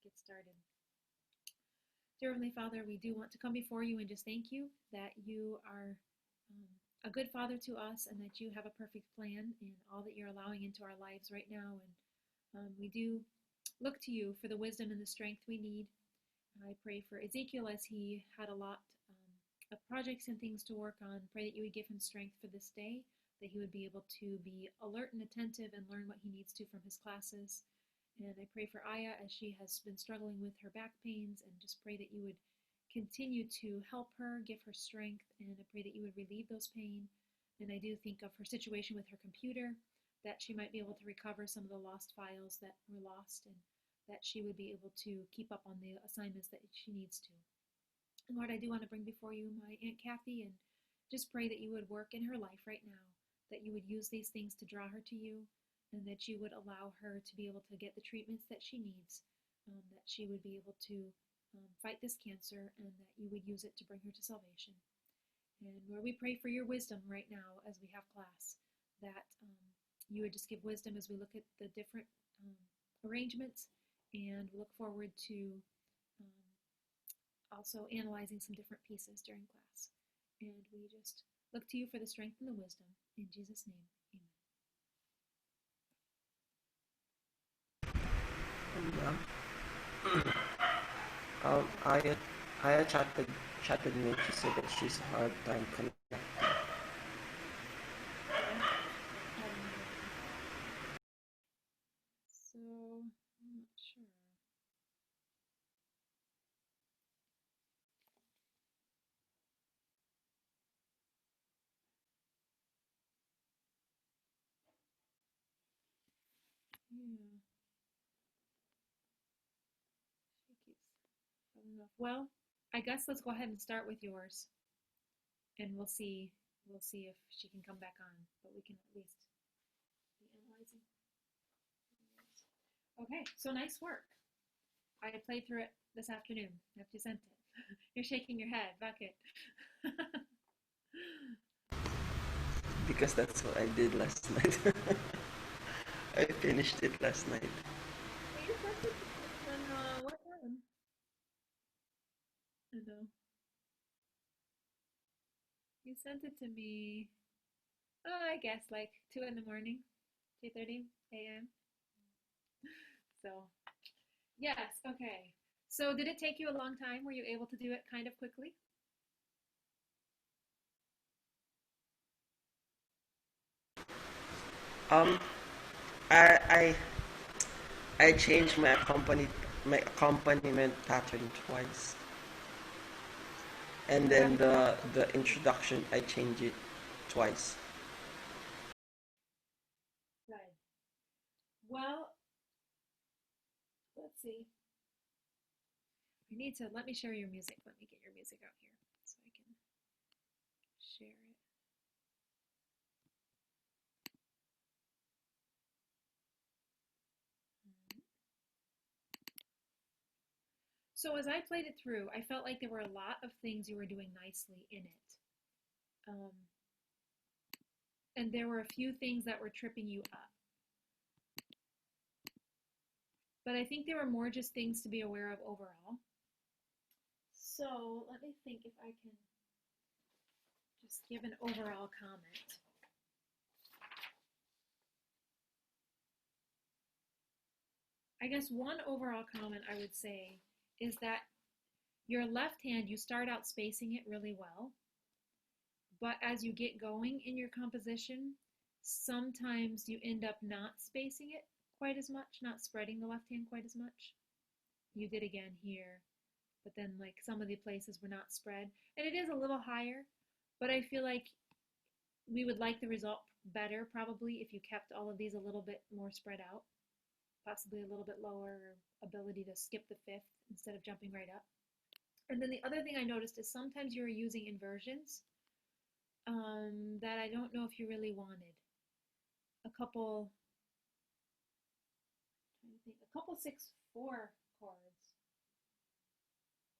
get started. Dear Heavenly Father, we do want to come before you and just thank you that you are a good Father to us and that you have a perfect plan in all that you're allowing into our lives right now. And we do look to you for the wisdom and the strength we need. I pray for Ezekiel as he had a lot of projects and things to work on. Pray that you would give him strength for this day, that he would be able to be alert and attentive and learn what he needs to from his classes. And I pray for Aya as she has been struggling with her back pains, and just pray that you would continue to help her, give her strength, and I pray that you would relieve those pain. And I do think of her situation with her computer, that she might be able to recover some of the lost files that were lost, and that she would be able to keep up on the assignments that she needs to. And Lord, I do want to bring before you my Aunt Kathy and just pray that you would work in her life right now, that you would use these things to draw her to you, and that you would allow her to be able to get the treatments that she needs, that she would be able to fight this cancer, and that you would use it to bring her to salvation. And Lord, we pray for your wisdom right now as we have class, that you would just give wisdom as we look at the different arrangements, and we look forward to also analyzing some different pieces during class. And we just look to you for the strength and the wisdom. In Jesus' name, And, Aya, chatted me. She said that she's a hard time connecting. So, I'm not sure. Yeah, she keeps falling off. Well, I guess let's go ahead and start with yours, and we'll see if she can come back on, but we can at least be analyzing. Okay, so nice work. I played through it this afternoon after you sent it. You're shaking your head, bucket. Because that's what I did last night. I finished it last night. Well, you sent it to me when what time? I know. You sent it to me. Oh, I guess like 2 in the morning, 2:30 a.m. So yes, okay. So did it take you a long time? Were you able to do it kind of quickly? Um, I I changed my accompaniment pattern twice, and How then did how the introduction I changed it twice. good? Well, let's see. I need to let me share your music. Let me get your music out here so I can share it. So as I played it through, I felt like there were a lot of things you were doing nicely in it. Um, and there were a few things that were tripping you up. But I think there were more just things to be aware of overall. So let me think if I can just give an overall comment. I guess one overall comment I would say is that your left hand, you start out spacing it really well, but as you get going in your composition, sometimes you end up not spacing it quite as much, not spreading the left hand quite as much. You did again here, but then like some of the places were not spread. And it is a little higher, but I feel like we would like the result better probably if you kept all of these a little bit more spread out, possibly a little bit lower ability to skip the fifth instead of jumping right up. And then the other thing I noticed is sometimes you were using inversions that I don't know if you really wanted. A couple, trying to think, a couple 6/4 chords,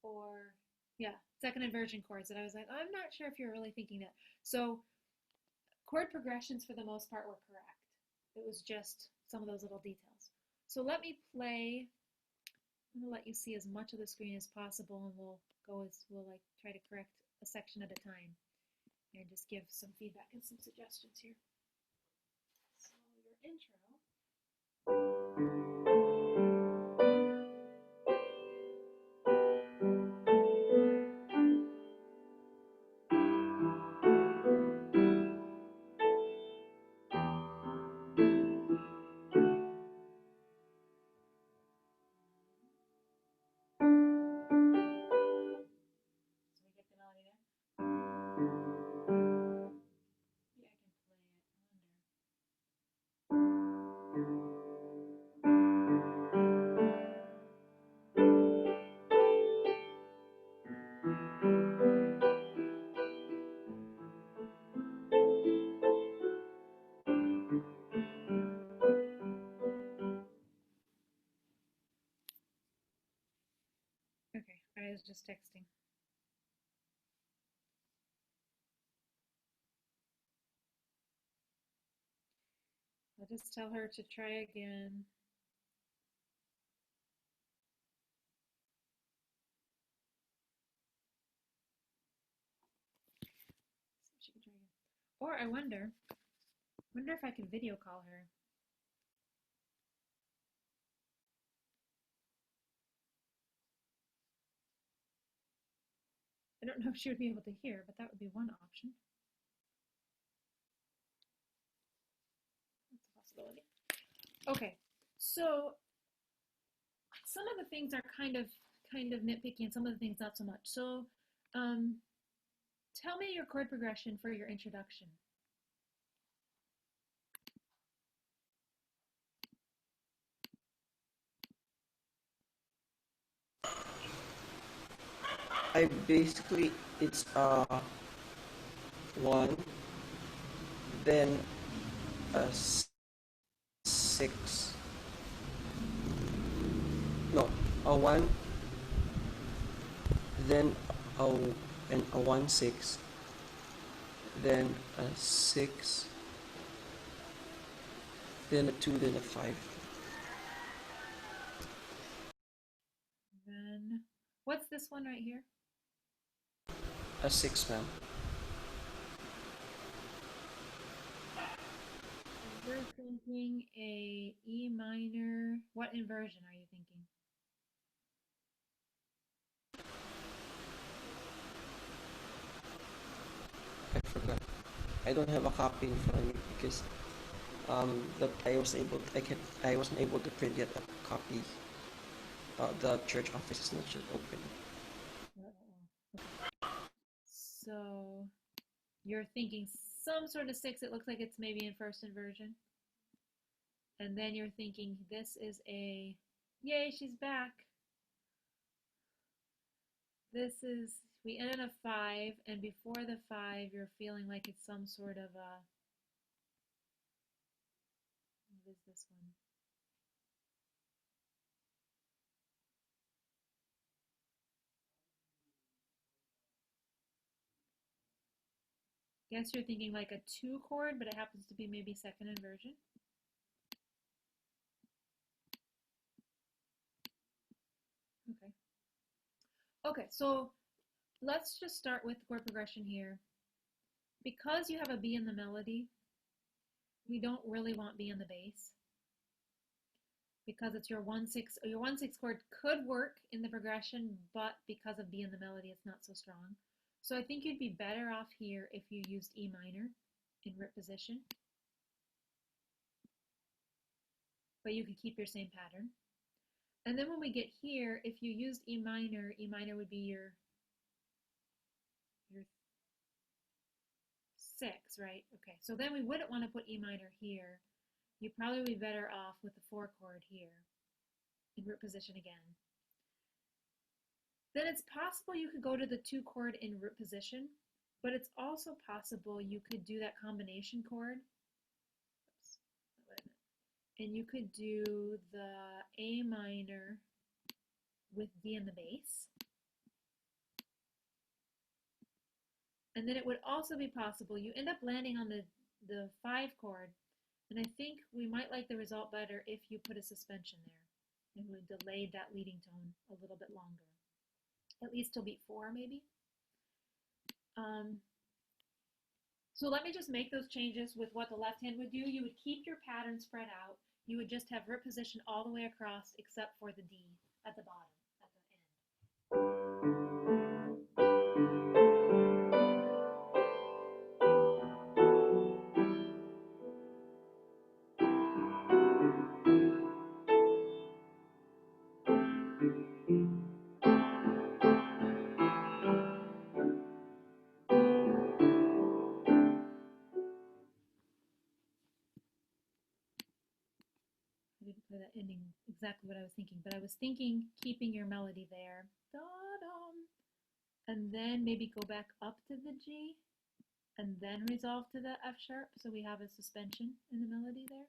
or yeah, second inversion chords that I was like, I'm not sure if you're really thinking that. So chord progressions for the most part were correct. It was just some of those little details. So let me play I'm gonna let you see as much of the screen as possible, and we'll like try to correct a section at a time and just give some feedback and some suggestions here. So your intro. So we get the melody there. Maybe I can play it. I wonder. Okay, I was just texting. I'll just tell her to try again. See if she can try again. Or I wonder if I can video call her. I don't know if she would be able to hear, but that would be one option. That's a possibility. Okay, so some of the things are kind of nitpicky, and some of the things not so much. So, tell me your chord progression for your introduction. I basically it's one, then a six. No, a one, then a and a 1 6, then a 6, then a 2, then a 5. Then, what's this one right here? A 6, ma'am. You're thinking a E minor. What inversion are you thinking? I forgot. I don't have a copy in front of me because that I wasn't able to print yet a copy. The church office is not yet open. Okay. So you're thinking some sort of 6. It looks like it's maybe in first inversion. And then you're thinking this is a, yay, she's back. This is, we ended a 5, and before the 5, you're feeling like it's some sort of a, what is this one? Guess you're thinking like a 2 chord, but it happens to be maybe second inversion. Okay. Okay, so let's just start with the chord progression here. Because you have a B in the melody, we don't really want B in the bass, because it's your 1/6. Your 1/6 chord could work in the progression, but because of B in the melody, it's not so strong. So I think you'd be better off here if you used E minor in root position, but you could keep your same pattern. And then when we get here, if you used E minor would be your 6, right? Okay, so then we wouldn't want to put E minor here. You'd probably be better off with the 4 chord here in root position again. Then it's possible you could go to the 2 chord in root position, but it's also possible you could do that combination chord. Oops, and you could do the A minor with D in the bass. And then it would also be possible you end up landing on the 5 chord, and I think we might like the result better if you put a suspension there. And we delayed that leading tone a little bit longer, at least till beat 4 maybe. So let me just make those changes with what the left hand would do. You would keep your pattern spread out. You would just have root position all the way across except for the D at the bottom, at the I didn't play that ending exactly what I was thinking, but I was thinking keeping your melody there. Da-dum. And then maybe go back up to the G and then resolve to the F sharp so we have a suspension in the melody there.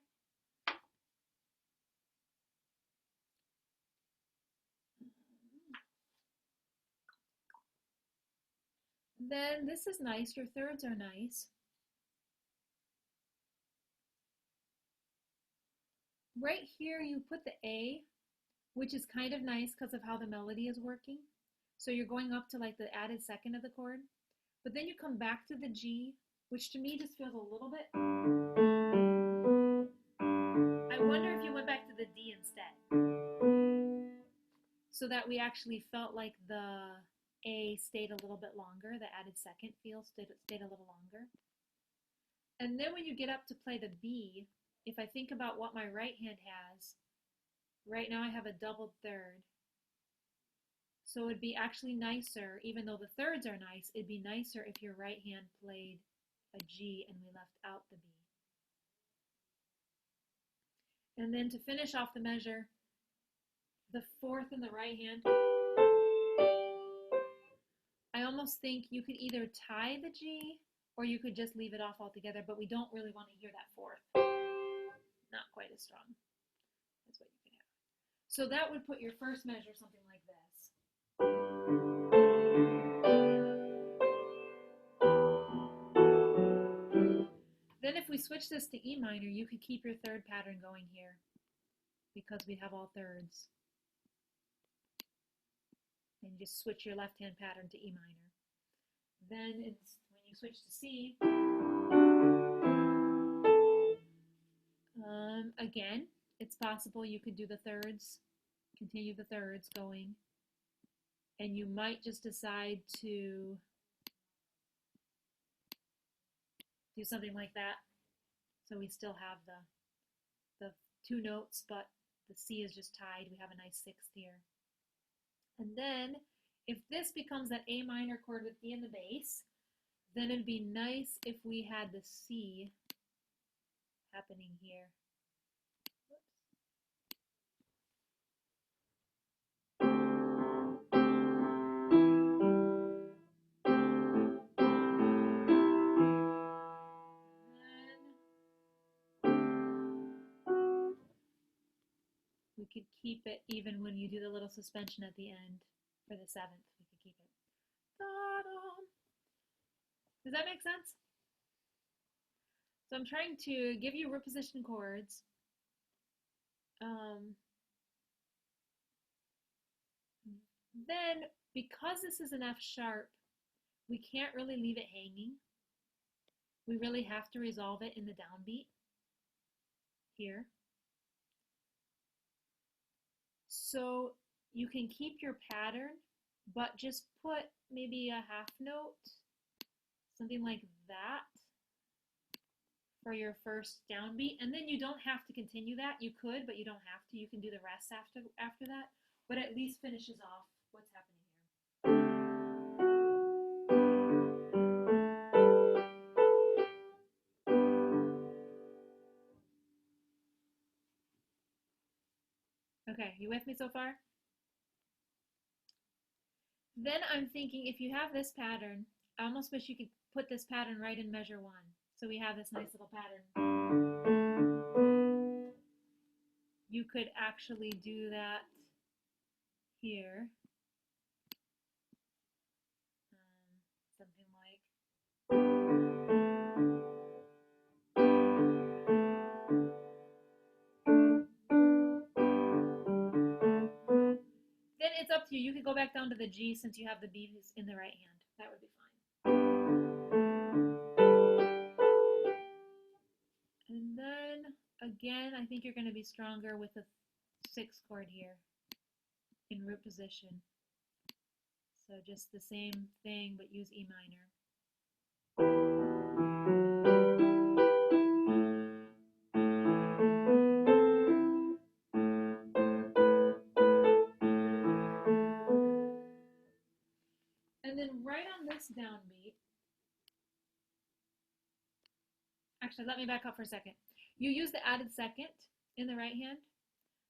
Then this is nice, your thirds are nice. Right here you put the A, which is kind of nice because of how the melody is working. So you're going up to like the added second of the chord. But then you come back to the G, which to me just feels a little bit. I wonder if you went back to the D instead. So that we actually felt like the A stayed a little bit longer, the added second feel stayed a little longer. And then when you get up to play the B, if I think about what my right hand has, right now I have a doubled third. So it'd be actually nicer, even though the thirds are nice, it'd be nicer if your right hand played a G and we left out the B. And then to finish off the measure, the fourth in the right hand, I almost think you could either tie the G or you could just leave it off altogether, but we don't really want to hear that fourth. Not quite as strong. That's what you can have. So that would put your first measure something like this. Then if we switch this to E minor, you could keep your third pattern going here because we have all thirds. And you just switch your left hand pattern to E minor. Then it's when you switch to C, again, it's possible you could do the thirds, continue the thirds going, and you might just decide to do something like that. So we still have the two notes, but the C is just tied. We have a nice sixth here. And then if this becomes that A minor chord with D in the bass, then it'd be nice if we had the C happening here. We could keep it even when you do the little suspension at the end for the seventh. We could keep it. Ta-da! Does that make sense? So I'm trying to give you root position chords. Then, because this is an F sharp, we can't really leave it hanging. We really have to resolve it in the downbeat here. So you can keep your pattern, but just put maybe a half note, something like that, for your first downbeat. And then you don't have to continue that. You could, but you don't have to. You can do the rest after that, but at least finishes off what's happening here. Okay, you with me so far? Then I'm thinking if you have this pattern, I almost wish you could put this pattern right in measure 1. So we have this nice little pattern. You could actually do that here. Something like. it's up to you. You could go back down to the G since you have the B in the right hand. That would be fine. And then again, I think you're going to be stronger with the 6th chord here in root position. So just the same thing, but use E minor. And then right on this downbeat, actually, let me back up for a second. You use the added 2nd in the right hand.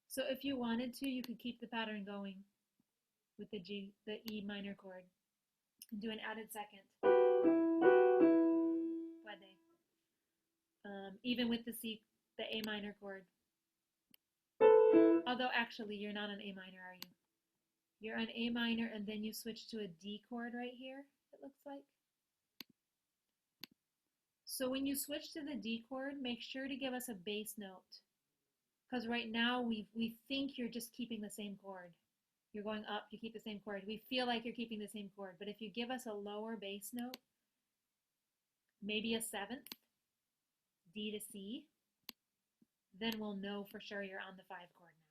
So if you wanted to, you could keep the pattern going with the E minor chord, and do an added 2nd. Even with the A minor chord. Although actually, you're not on A minor, are you? You're on A minor, and then you switch to a D chord right here, it looks like. So when you switch to the D chord, make sure to give us a bass note. Because right now, we think you're just keeping the same chord. You're going up, you keep the same chord. We feel like you're keeping the same chord. But if you give us a lower bass note, maybe a 7th, D to C, then we'll know for sure you're on the 5 chord now.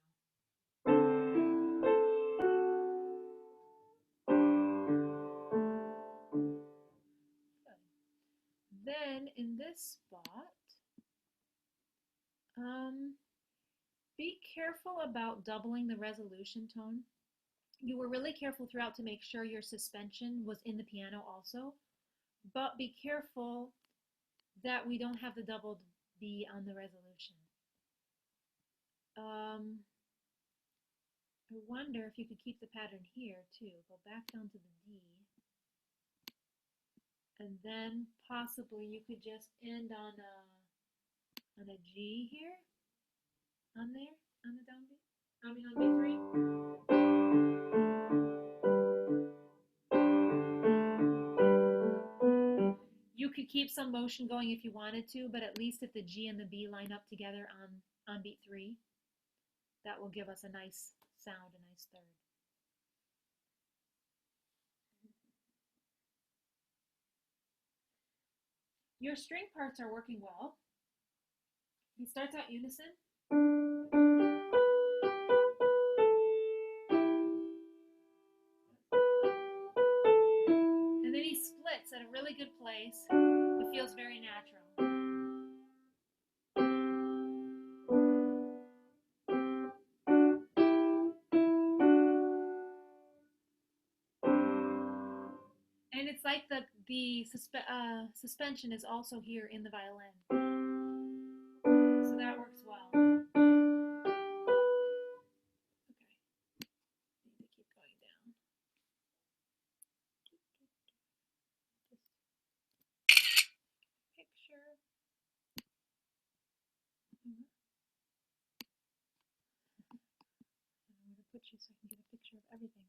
Good. Then in this spot, be careful about doubling the resolution tone. You were really careful throughout to make sure your suspension was in the piano also, but be careful that we don't have the doubled B on the resolution. I wonder if you could keep the pattern here too. Go back down to the D. And then possibly you could just end on a G here. On there, on the downbeat. I mean on B3. You could keep some motion going if you wanted to, but at least if the G and the B line up together on beat 3, that will give us a nice sound, a nice third. Your string parts are working well. He starts out unison. And then he splits at a really good place. It feels very natural. And it's like the suspension is also here in the violin. So that works well. Okay. Need to keep going down. Picture. I'm going to put you so I can get a picture of everything.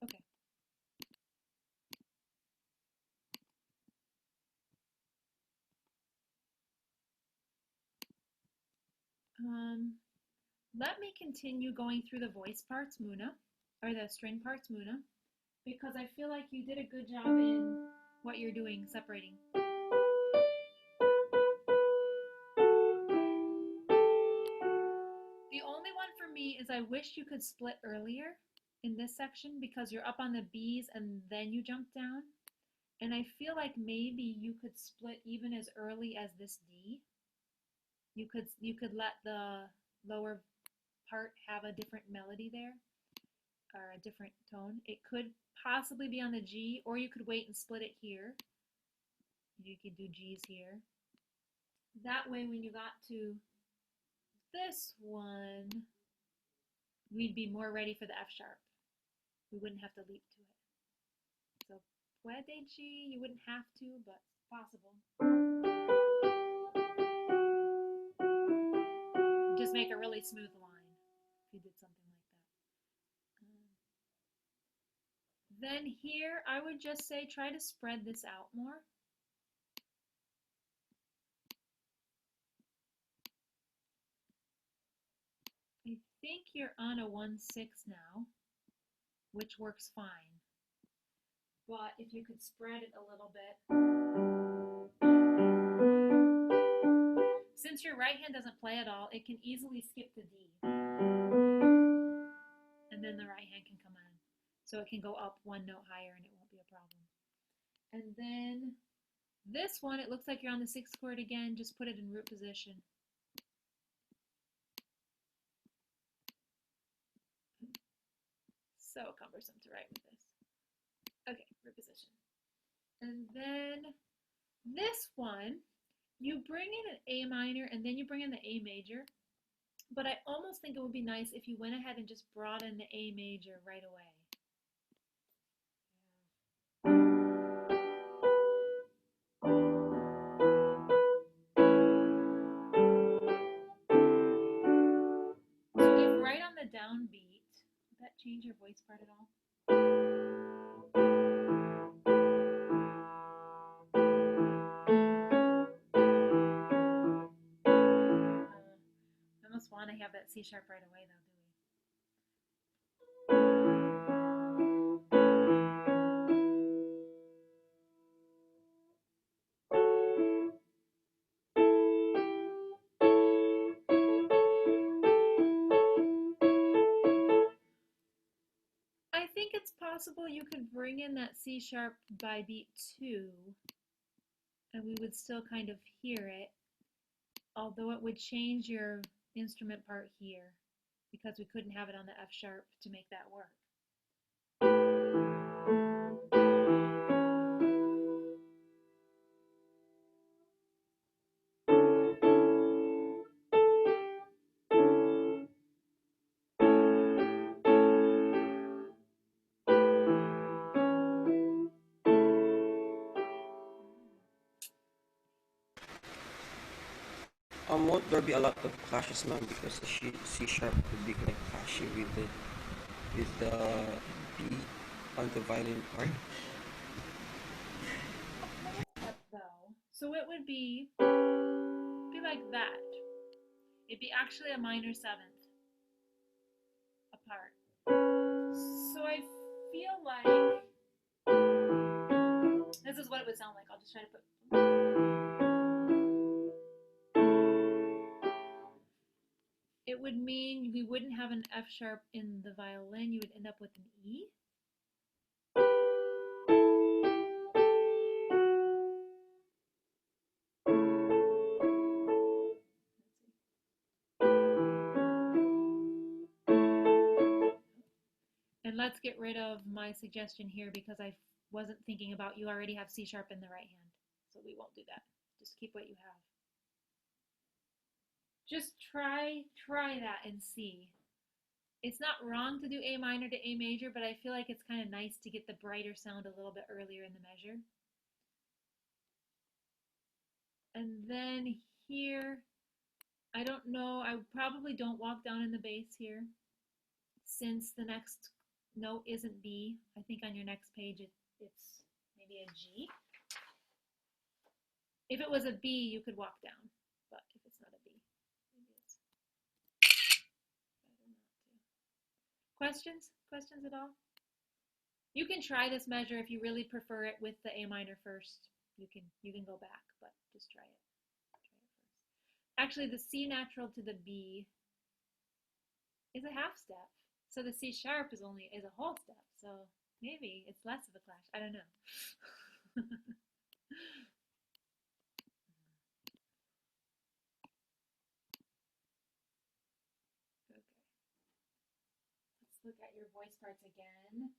Okay. Let me continue going through the voice parts, Muna, or the string parts, Muna, because I feel like you did a good job in what you're doing, separating. The only one for me is I wish you could split earlier in this section because you're up on the B's and then you jump down. And I feel like maybe you could split even as early as this D. You could let the lower part have a different melody there, or a different tone. It could possibly be on the G, or you could wait and split it here. You could do G's here. That way when you got to this one, we'd be more ready for the F sharp. We wouldn't have to leap to it. So puede G, you wouldn't have to, but it's possible. Just make a really smooth line if you did something like that. Then here, I would just say try to spread this out more. I think you're on a 1/6 now, which works fine. But if you could spread it a little bit. Since your right hand doesn't play at all, it can easily skip the D. And then the right hand can come in. So it can go up one note higher and it won't be a problem. And then this one, it looks like you're on the 6th chord again. Just put it in root position. So cumbersome to write with this. Okay, root position. And then this one, you bring in an A minor and then you bring in the A major. But I almost think it would be nice if you went ahead and just brought in the A major right away. So if right on the downbeat, would that change your voice part at all? I almost want to have that C sharp right away though, do we? I think it's possible you could bring in that C sharp by beat 2 and we would still kind of hear it, although it would change your instrument part here because we couldn't have it on the F sharp to make that work. Won't there be a lot of clashes, ma'am? Because the C sharp would be like clashy with the B on the violin part. Though, so it would be like that. It'd be actually a minor 7th apart. So I feel like this is what it would sound like. I'll just try to put. It would mean we wouldn't have an F sharp in the violin. You would end up with an E. And let's get rid of my suggestion here because I wasn't thinking about you already have C sharp in the right hand. So we won't do that. Just keep what you have. Just try that and see. It's not wrong to do A minor to A major, but I feel like it's kind of nice to get the brighter sound a little bit earlier in the measure. And then here, I don't know, I probably don't walk down in the bass here since the next note isn't B. I think on your next page it's maybe a G. If it was a B, you could walk down, but if it's not a B, maybe it's better not to. Questions? Questions at all? You can try this measure if you really prefer it with the A minor first. You can go back, but just try it. Actually, the C natural to the B is a half step. So the C sharp is a whole step. So maybe it's less of a clash. I don't know. Okay. Let's look at your voice parts again.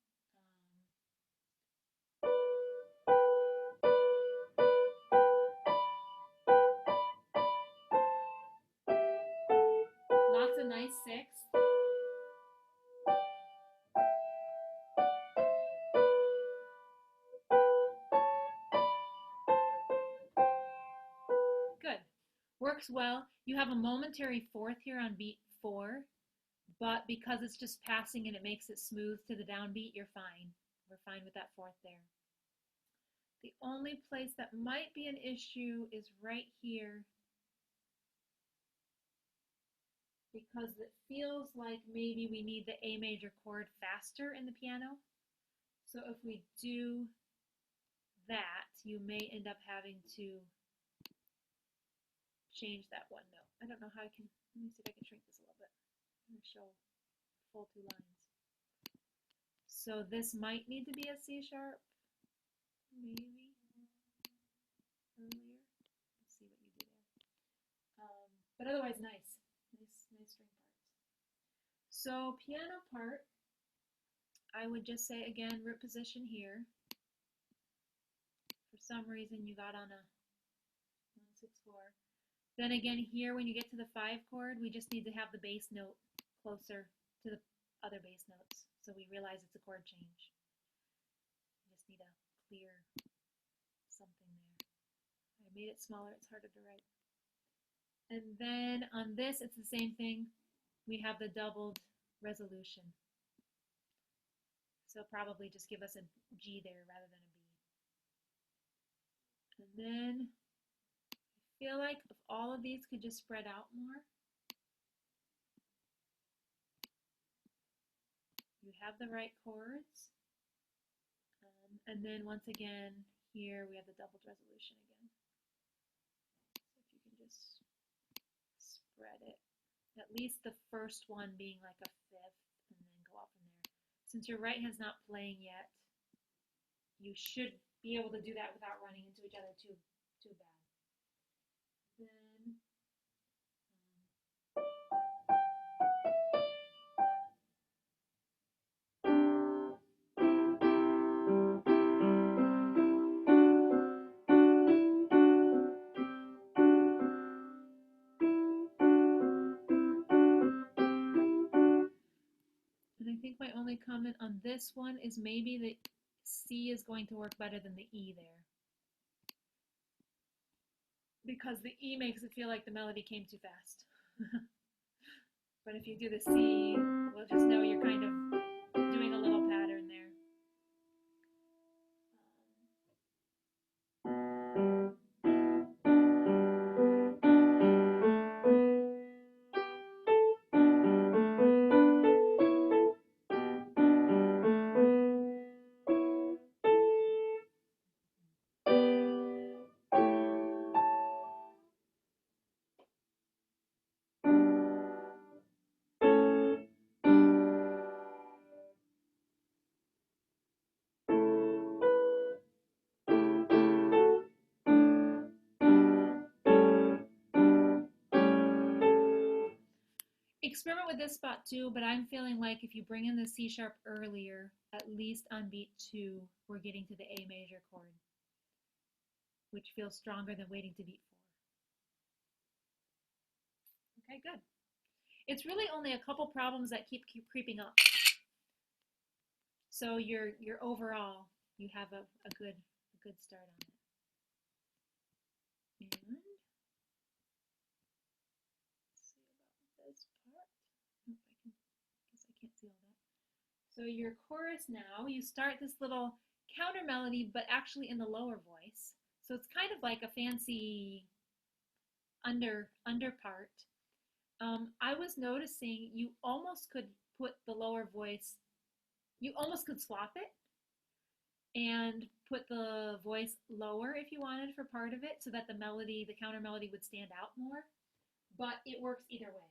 Lots of nice 6th. Good. Works well. You have a momentary 4th here on beat 4, but because it's just passing and it makes it smooth to the downbeat, you're fine. We're fine with that 4th there. The only place that might be an issue is right here. because it feels like maybe we need the A major chord faster in the piano. So if we do that, you may end up having to change that one note. I don't know how I can, let me see if I can shrink this a little bit. I'm going to show full 2 lines. So this might need to be a C sharp, maybe earlier. Let's see what you do there. But otherwise, nice string parts. So piano part, I would just say again, root position here. For some reason, you got on a 1-6-4. Then again, here when you get to the 5 chord, we just need to have the bass note closer to the other bass notes, so we realize it's a chord change. You just need a clear something there. I made it smaller, it's harder to write. And then on this, it's the same thing. We have the doubled resolution. So probably just give us a G there rather than a B. And then I feel like if all of these could just spread out more. You have the right chords. And then once again, here we have the doubled resolution again. So if you can just spread it, at least the first one being like a 5th, and then go up from there. Since your right hand's not playing yet, you should be able to do that without running into each other too bad. Then and I think my only comment on this one is maybe the C is going to work better than the E there. Because the E makes it feel like the melody came too fast. But if you do the C, we'll just know you're kind of doing a little pattern there. Experiment with this spot too, but I'm feeling like if you bring in the C sharp earlier, at least on beat 2, we're getting to the A major chord, which feels stronger than waiting to beat 4. Okay, good. It's really only a couple problems that keep creeping up. So your overall, you have a good start on it. And let's see about this part. Nope, guess I can't see all that. So your chorus now, you start this little counter melody, but actually in the lower voice. So it's kind of like a fancy under part. I was noticing you almost could put the lower voice, you almost could swap it and put the voice lower if you wanted for part of it so that the melody, the counter melody would stand out more, but it works either way.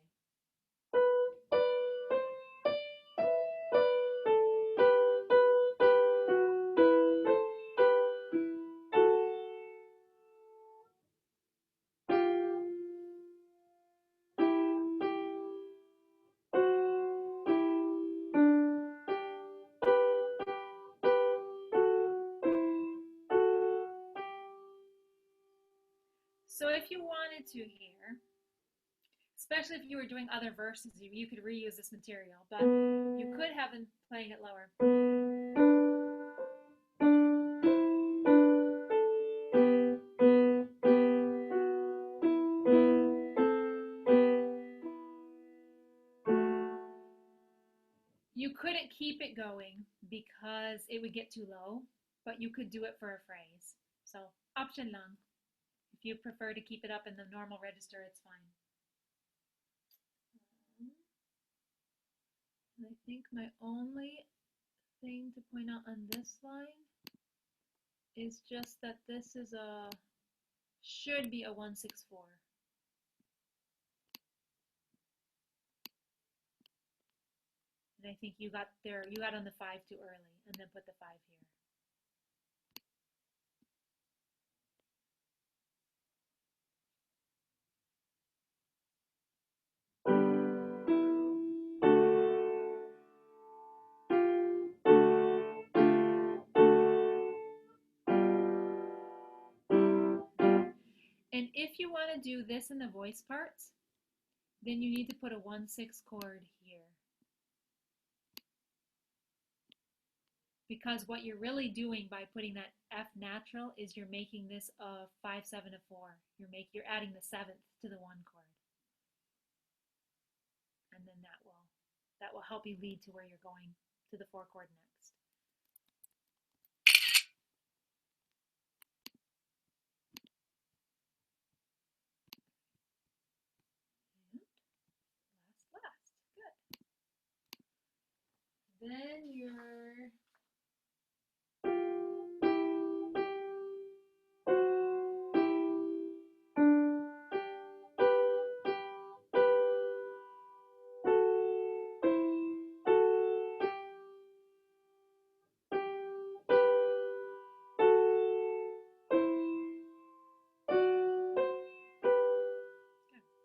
So if you wanted to here, especially if you were doing other verses, you could reuse this material, but you could have them playing it lower. You couldn't keep it going because it would get too low, but you could do it for a phrase. So option lang. If you prefer to keep it up in the normal register, it's fine. And I think my only thing to point out on this line is just that this is should be a 164. And I think you got on the 5 too early and then put the 5 here. And if you want to do this in the voice parts, then you need to put a 1/6 chord here. Because what you're really doing by putting that F natural is you're making this a 5/7/4. You're adding the 7th to the 1 chord. And then that will help you lead to where you're going to the 4 chord next. And last. Good. Then you're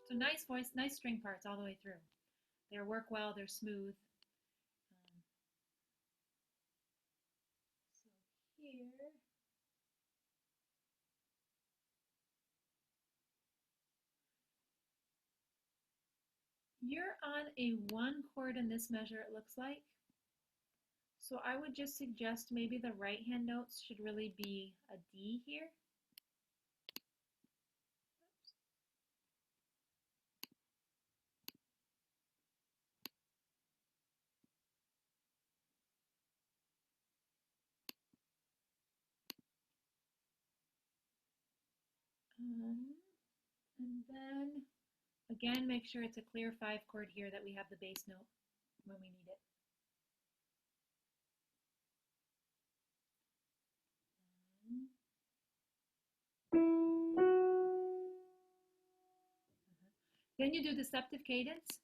so nice voice, nice string parts all the way through. They work well, they're smooth. So here, you're on a 1 chord in this measure, it looks like. So I would just suggest maybe the right hand notes should really be a D here. And then again, make sure it's a clear 5 chord here that we have the bass note when we need it. Then you do deceptive cadence,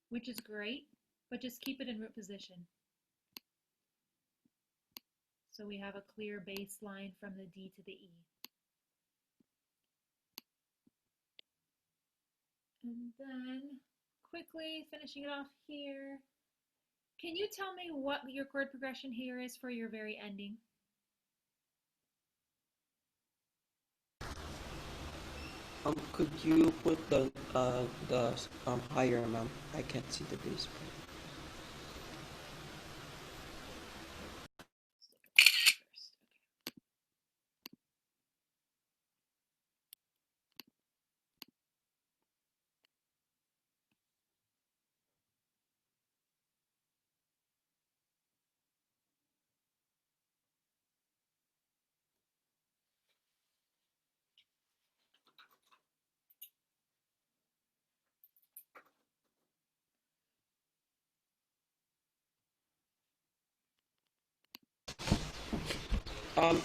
which is great, but just keep it in root position. So we have a clear bass line from the D to the E. And then quickly finishing it off here. Can you tell me what your chord progression here is for your very ending? Could you put the higher, ma'am? I can't see the bass part.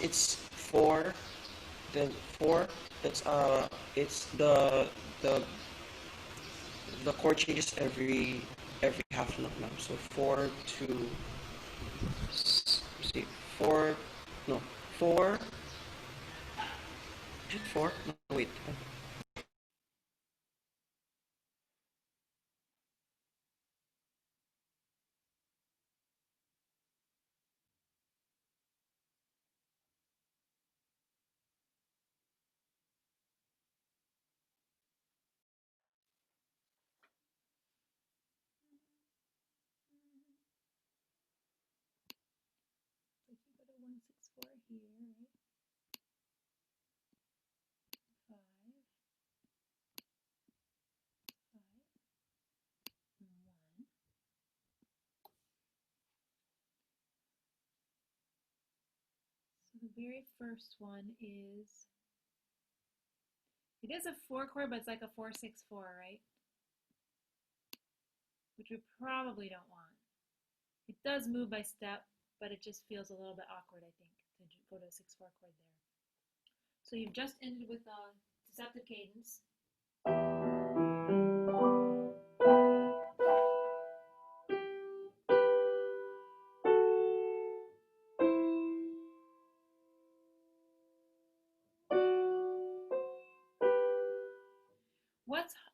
It's 4, then 4. It's the the chord changes every half note, ma'am. So 4 to see 4, no 4. Is it 4? No, wait. So you go to 1/6/4 here, right? 5, 5, 1. So the very first one is, it is a 4 chord, but it's like a 4/6/4, right? Which we probably don't want. It does move by step, but it just feels a little bit awkward, I think, to go to a 6/4 chord there. So you've just ended with a deceptive cadence.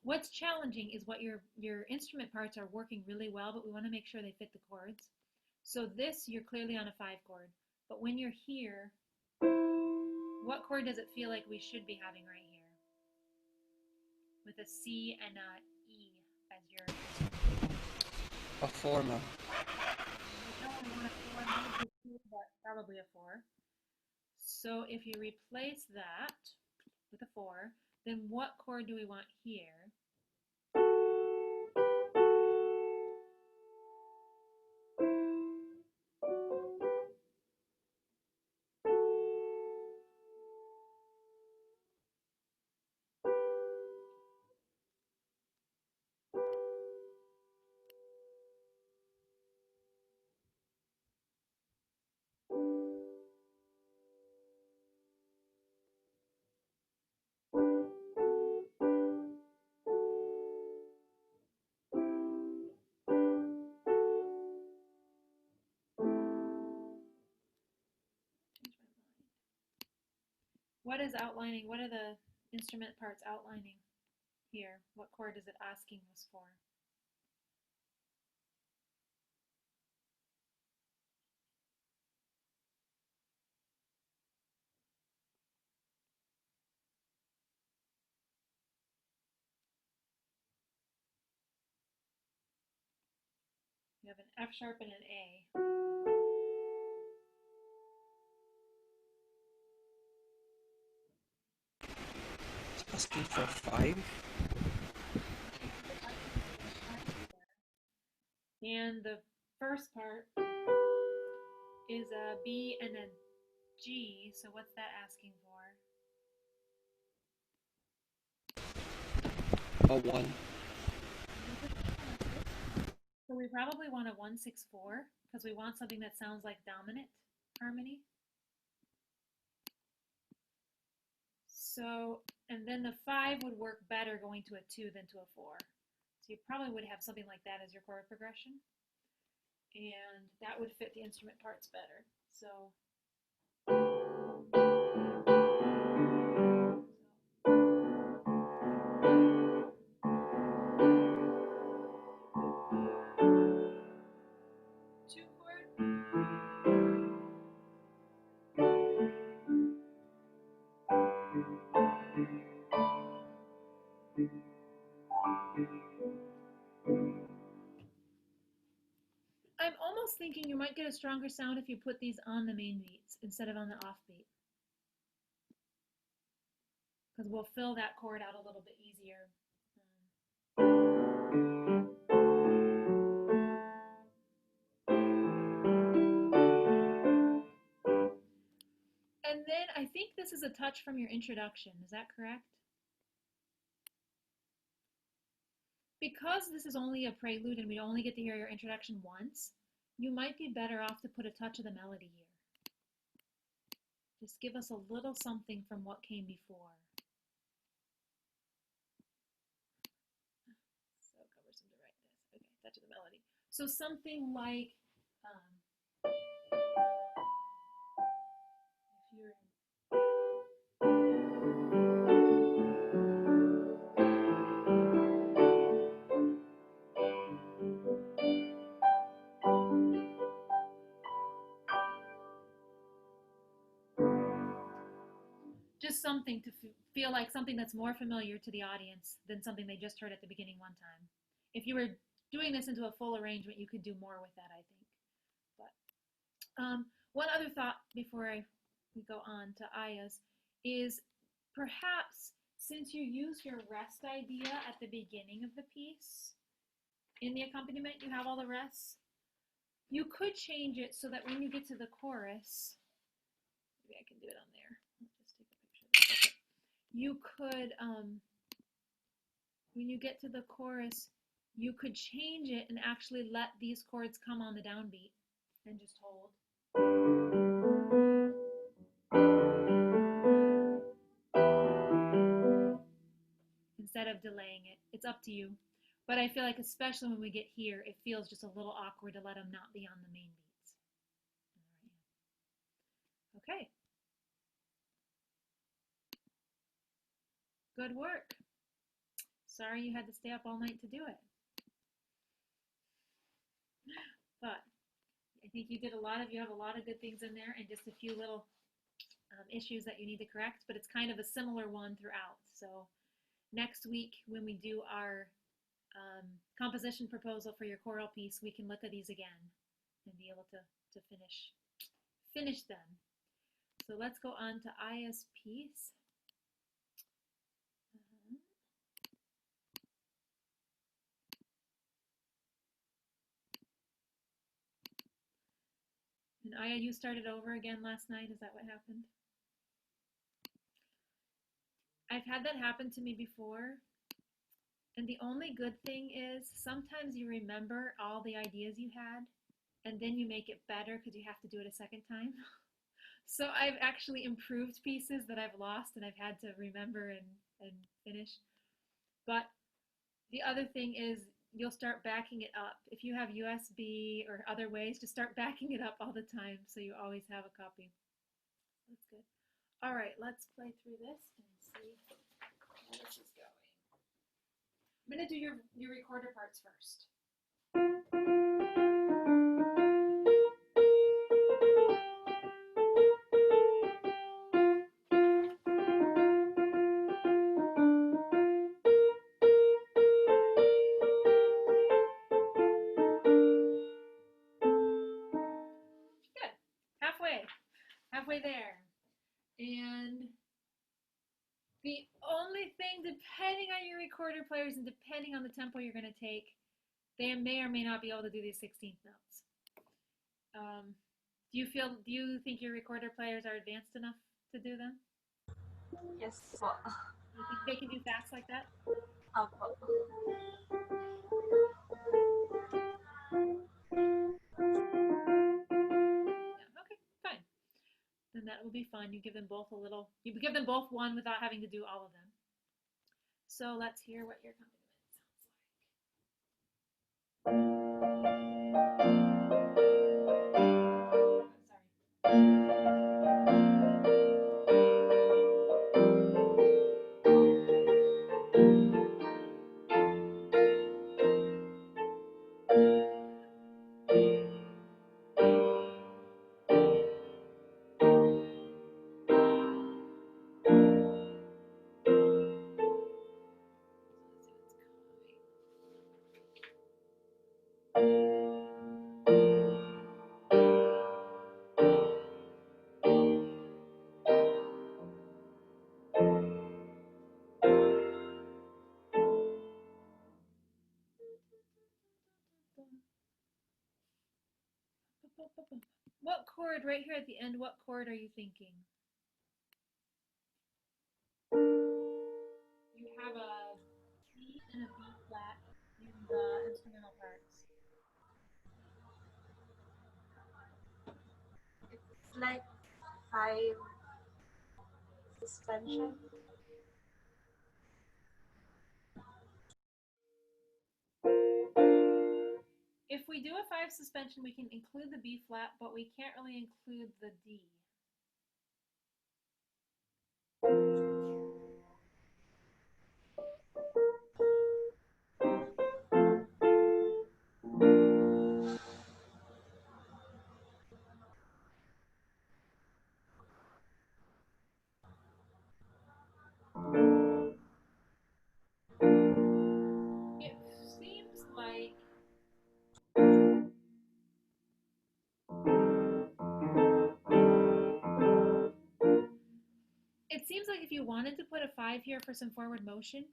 What's challenging is what your instrument parts are working really well, but we want to make sure they fit the chords. So this, you're clearly on a 5 chord, but when you're here, what chord does it feel like we should be having right here? With a C and a E as your A 4, ma'am. I don't want a 4, but probably a 4. So if you replace that with a 4, then what chord do we want here? What is outlining? What are the instrument parts outlining here? What chord is it asking us for? You have an F sharp and an A. It's asking for 5. And the first part is a B and a G, so what's that asking for? A 1. So we probably want a 1/6/4 because we want something that sounds like dominant harmony. So, and then the 5 would work better going to a 2 than to a 4. So you probably would have something like that as your chord progression. And that would fit the instrument parts better. So two chord. I'm almost thinking you might get a stronger sound if you put these on the main beats instead of on the offbeat. Because we'll fill that chord out a little bit easier. And then I think this is a touch from your introduction. Is that correct? Because this is only a prelude and we only get to hear your introduction once, you might be better off to put a touch of the melody here. Just give us a little something from what came before. So cumbersome to write this. Okay, touch of the melody. So something like, if you're just something to feel like something that's more familiar to the audience than something they just heard at the beginning one time. If you were doing this into a full arrangement, you could do more with that, I think. But one other thought before we go on to Aya's is perhaps since you use your rest idea at the beginning of the piece, in the accompaniment you have all the rests, you could change it so that when you get to the chorus, maybe I can do it on there. Let's just take a picture of this. You could, when you get to the chorus, you could change it and actually let these chords come on the downbeat and just hold instead of delaying it. It's up to you. But I feel like especially when we get here, it feels just a little awkward to let them not be on the main beats. Okay. Good work. Sorry you had to stay up all night to do it. But I think you have a lot of good things in there and just a few little issues that you need to correct, but it's kind of a similar one throughout. So next week when we do our composition proposal for your choral piece, we can look at these again and be able to finish them. So let's go on to Aya's piece. And Aya, you started over again last night. Is that what happened? I've had that happen to me before. And the only good thing is sometimes you remember all the ideas you had and then you make it better because you have to do it a second time. So I've actually improved pieces that I've lost and I've had to remember and finish. But the other thing is you'll start backing it up. If you have USB or other ways, just start backing it up all the time so you always have a copy. That's good. All right, let's play through this and see how this is going. I'm going to do your recorder parts first. Good. Halfway there. And the only thing, depending on your recorder players and depending on the tempo you're going to take, they may or may not be able to do these 16th notes. Do you think your recorder players are advanced enough to do them? Yes po. You think they can do fast like that? Opo. Yeah, okay, fine. Then that will be fun. You give them both one without having to do all of them. So let's hear what your accompaniment sounds like. What chord, right here at the end, what chord are you thinking? You have a B and a B flat in the instrumental parts. It's like 5 suspension. If we do a 5 suspension, we can include the B flat, but we can't really include the D. It seems like if you wanted to put a 5 here for some forward motion,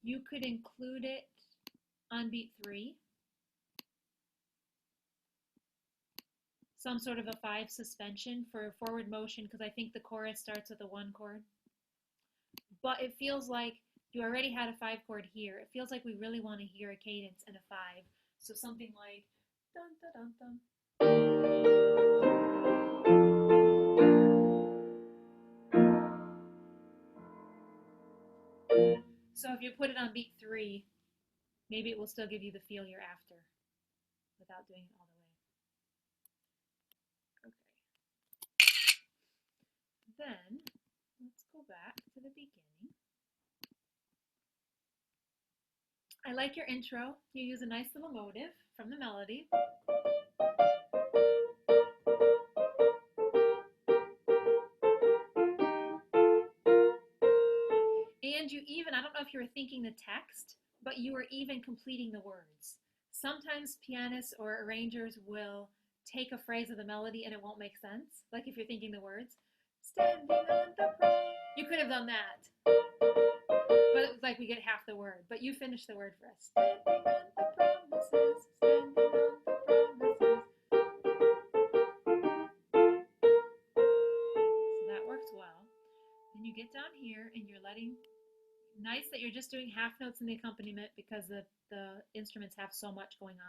you could include it on beat 3. Some sort of a 5 suspension for forward motion because I think the chorus starts with a 1 chord. But it feels like You already had a 5 chord here. It feels like we really want to hear a cadence and a 5. So something like dun dun dun dun. So if you put it on beat 3, maybe it will still give you the feel you're after without doing it all the way. Okay. Then let's go back to the beginning. I like your intro. You use a nice little motive from the melody. And you even, I don't know if you were thinking the text, but you were even completing the words. Sometimes pianists or arrangers will take a phrase of the melody and it won't make sense. Like if you're thinking the words. Standing on the prom. You could have done that. But it was like we get half the word. But you finish the word for us. Standing on the promises. Standing on the promises. So that works well. Then you get down here and you're letting, nice that you're just doing half notes in the accompaniment because the instruments have so much going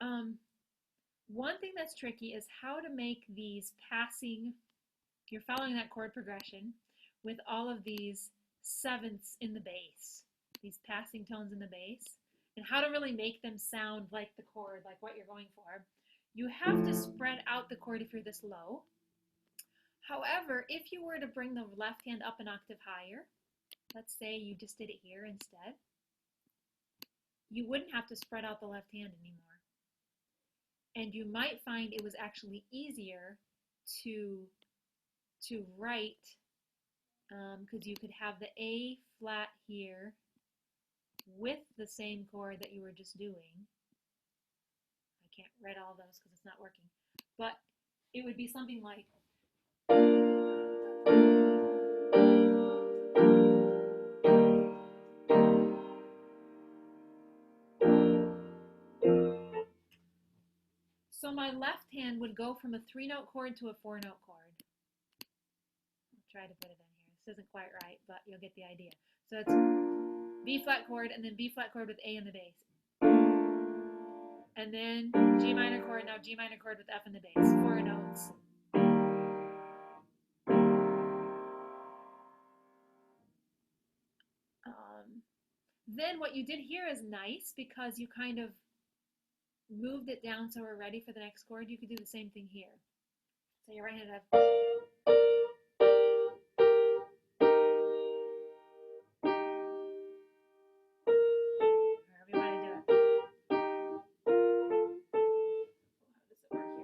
on. One thing that's tricky is how to make these passing, you're following that chord progression with all of these sevenths in the bass, these passing tones in the bass, and how to really make them sound like the chord, like what you're going for. You have to spread out the chord if you're this low. However, if you were to bring the left hand up an octave higher, let's say you just did it here instead, you wouldn't have to spread out the left hand anymore. And you might find it was actually easier to write, because you could have the A flat here with the same chord that you were just doing. I can't write all those because it's not working. But it would be something like so my left hand would go from a 3-note chord to a 4-note chord. I'll try to put it in here. This isn't quite right, but you'll get the idea. So it's B flat chord and then B flat chord with A in the bass. And then G minor chord, now G minor chord with F in the bass. 4 notes. Then what you did here is nice because you kind of moved it down so we're ready for the next chord. You could do the same thing here. So your right hand have. However you want to do it. How does it work here?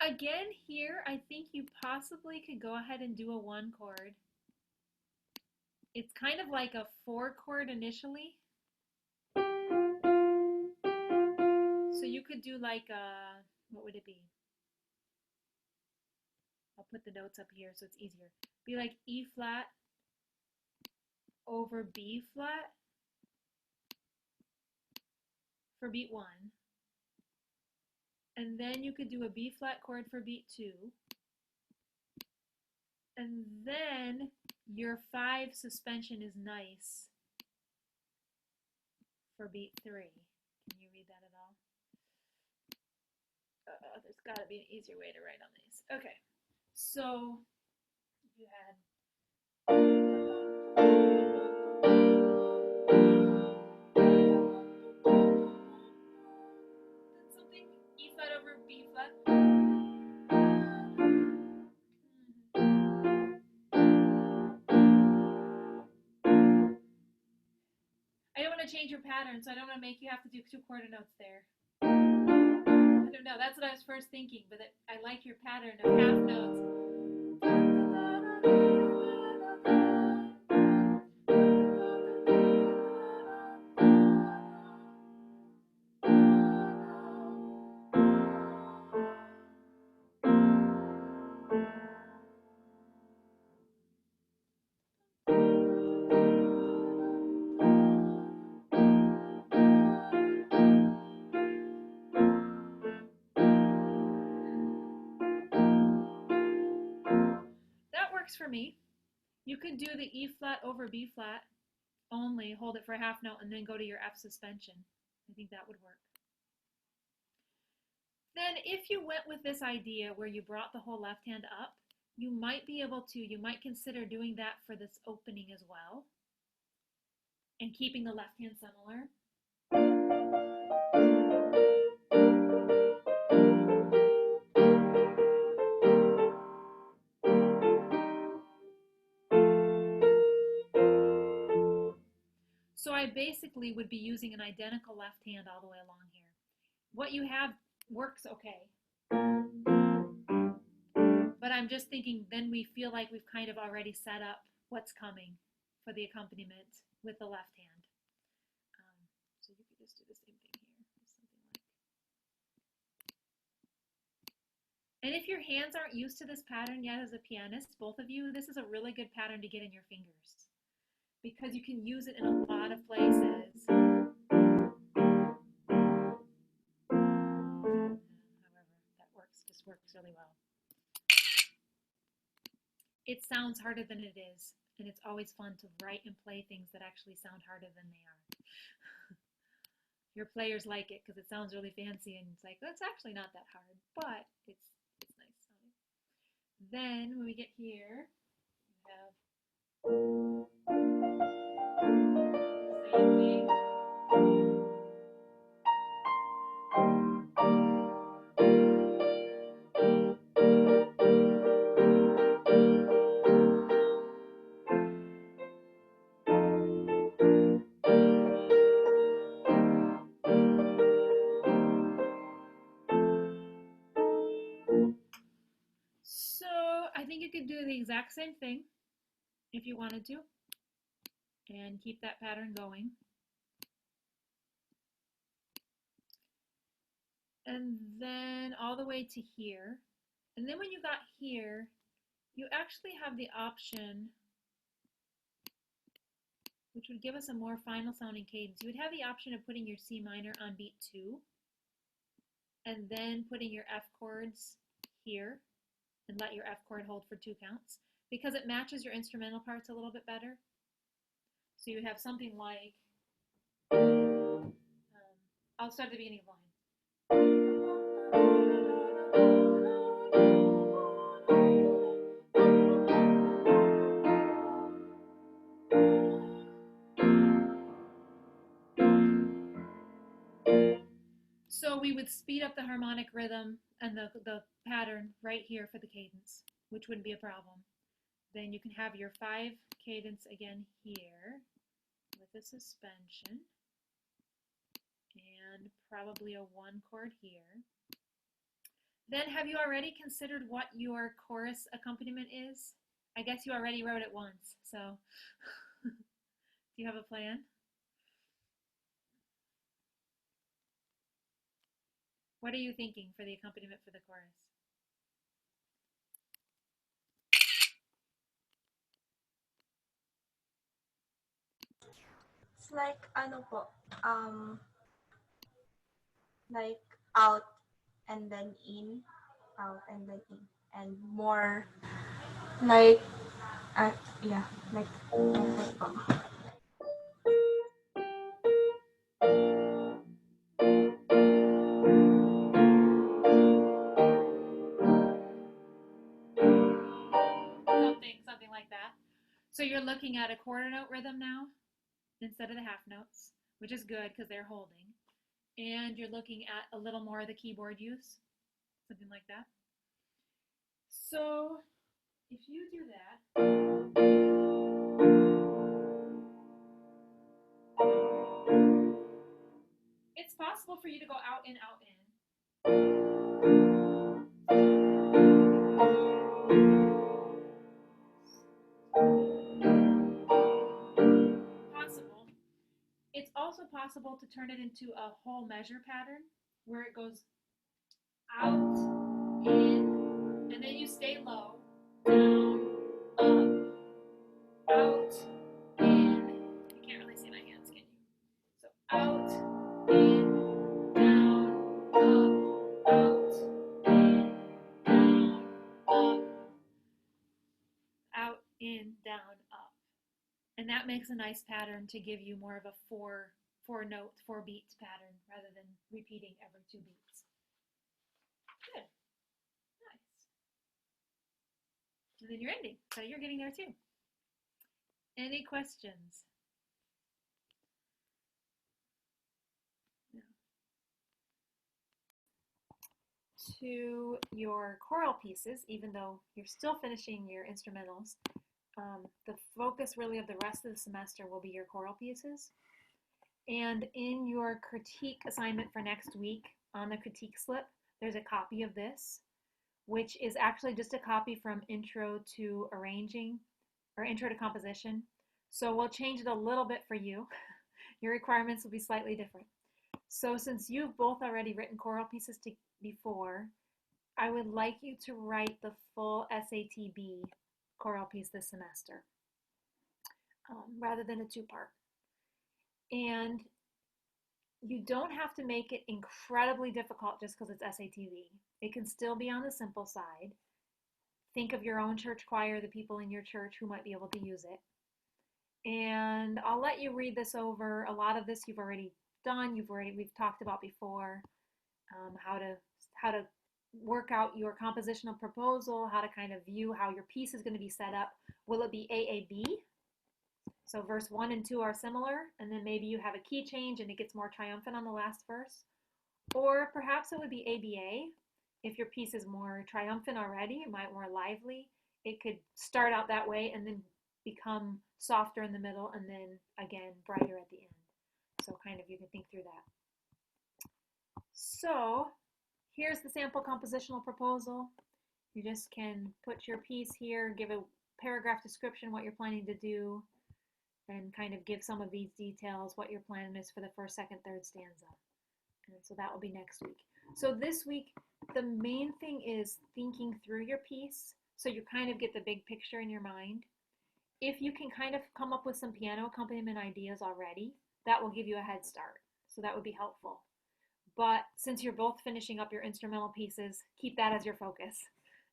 Again, here, I think you possibly could go ahead and do a 1 chord. It's kind of like a 4 chord initially. So you could do like a, what would it be? I'll put the notes up here so it's easier. Be like E flat over B flat for beat 1. And then you could do a B flat chord for beat 2. And then your 5 suspension is nice for beat 3. Can you read that at all? There's got to be an easier way to write on these. Okay, so you had. That's something E flat over B flat. I don't want to change your pattern, so I don't want to make you have to do 2 quarter notes there. I don't know, that's what I was first thinking, but I like your pattern of half notes. works for me. You could do the E flat over B flat only, hold it for a half note, and then go to your F suspension. I think that would work. Then if you went with this idea where you brought the whole left hand up, you might consider doing that for this opening as well, and keeping the left hand similar. So I basically would be using an identical left hand all the way along here. What you have works okay. But I'm just thinking then we feel like we've kind of already set up what's coming for the accompaniment with the left hand. So you could just do the same thing here. Something like. And if your hands aren't used to this pattern yet as a pianist, both of you, this is a really good pattern to get in your fingers, because you can use it in a lot of places. However, that just works really well. It sounds harder than it is, and it's always fun to write and play things that actually sound harder than they are. Your players like it because it sounds really fancy, and it's like, that's actually not that hard, but it's nice sounding. Then when we get here, we have same thing. So I think you could do the exact same thing if you wanted to, and keep that pattern going. And then all the way to here. And then when you got here, you actually have the option, which would give us a more final sounding cadence. You would have the option of putting your C minor on beat 2, and then putting your F chords here, and let your F chord hold for 2 counts, because it matches your instrumental parts a little bit better. So you would have something like, I'll start at the beginning of the line. So we would speed up the harmonic rhythm and the pattern right here for the cadence, which wouldn't be a problem. Then you can have your 5 cadence again here with a suspension and probably a 1 chord here. Then have you already considered what your chorus accompaniment is? I guess you already wrote it once, so do you have a plan? What are you thinking for the accompaniment for the chorus? It's like ano po, like out and then in, out and then in, and more like yeah, like that po. Something like that. So you're looking at a quarter note rhythm now instead of the half notes, which is good because they're holding. And you're looking at a little more of the keyboard use, something like that. So if you do that, it's possible for you to go out in, out in. Possible. It's also possible to turn it into a whole measure pattern where it goes out, in, and then you stay low, down, up, out, in. You can't really see my hands, can you? So out, in, down, up, out, in, down, up, out, And that makes a nice pattern to give you more of a four note, 4 beats pattern rather than repeating every 2 beats. Good. Nice. And then you're ending. So you're getting there too. Any questions? No. To your choral pieces, even though you're still finishing your instrumentals, the focus really of the rest of the semester will be your choral pieces. And in your critique assignment for next week, on the critique slip, there's a copy of this, which is actually just a copy from Intro to Arranging, or Intro to Composition. So we'll change it a little bit for you. Your requirements will be slightly different. So since you've both already written choral pieces before, I would like you to write the full SATB choral piece this semester, rather than a 2-part. And you don't have to make it incredibly difficult just because it's SATB. It can still be on the simple side. Think of your own church choir, the people in your church who might be able to use it. And I'll let you read this over. A lot of this you've already done. We've talked about before, how to work out your compositional proposal, how to kind of view how your piece is going to be set up. Will it be AAB? So verse 1 and 2 are similar, and then maybe you have a key change and it gets more triumphant on the last verse. Or perhaps it would be ABA. If your piece is more triumphant already, it might be more lively. It could start out that way and then become softer in the middle and then again brighter at the end. So kind of you can think through that. So here's the sample compositional proposal. You just can put your piece here, give a paragraph description, what you're planning to do, and kind of give some of these details, what your plan is for the first, second, third stanza. And so that will be next week. So this week, the main thing is thinking through your piece so you kind of get the big picture in your mind. If you can kind of come up with some piano accompaniment ideas already, that will give you a head start. So that would be helpful. But since you're both finishing up your instrumental pieces, keep that as your focus.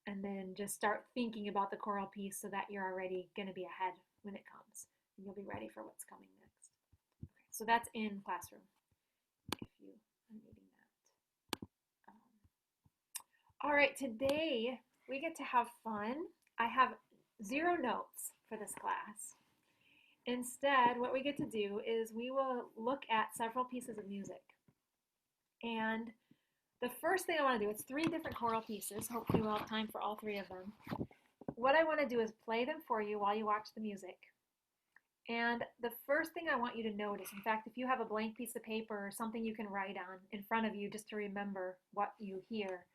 And then just start thinking about the choral piece so that you're already going to be ahead when it comes. And you'll be ready for what's coming next. Okay, so that's in Classroom, if you are needing that. All right, today we get to have fun. I have 0 notes for this class. Instead, what we get to do is we will look at several pieces of music. And the first thing I want to do, it's 3 different choral pieces. Hopefully we'll have time for all 3 of them. What I want to do is play them for you while you watch the music. And the first thing I want you to notice, in fact, if you have a blank piece of paper or something you can write on in front of you just to remember what you hear,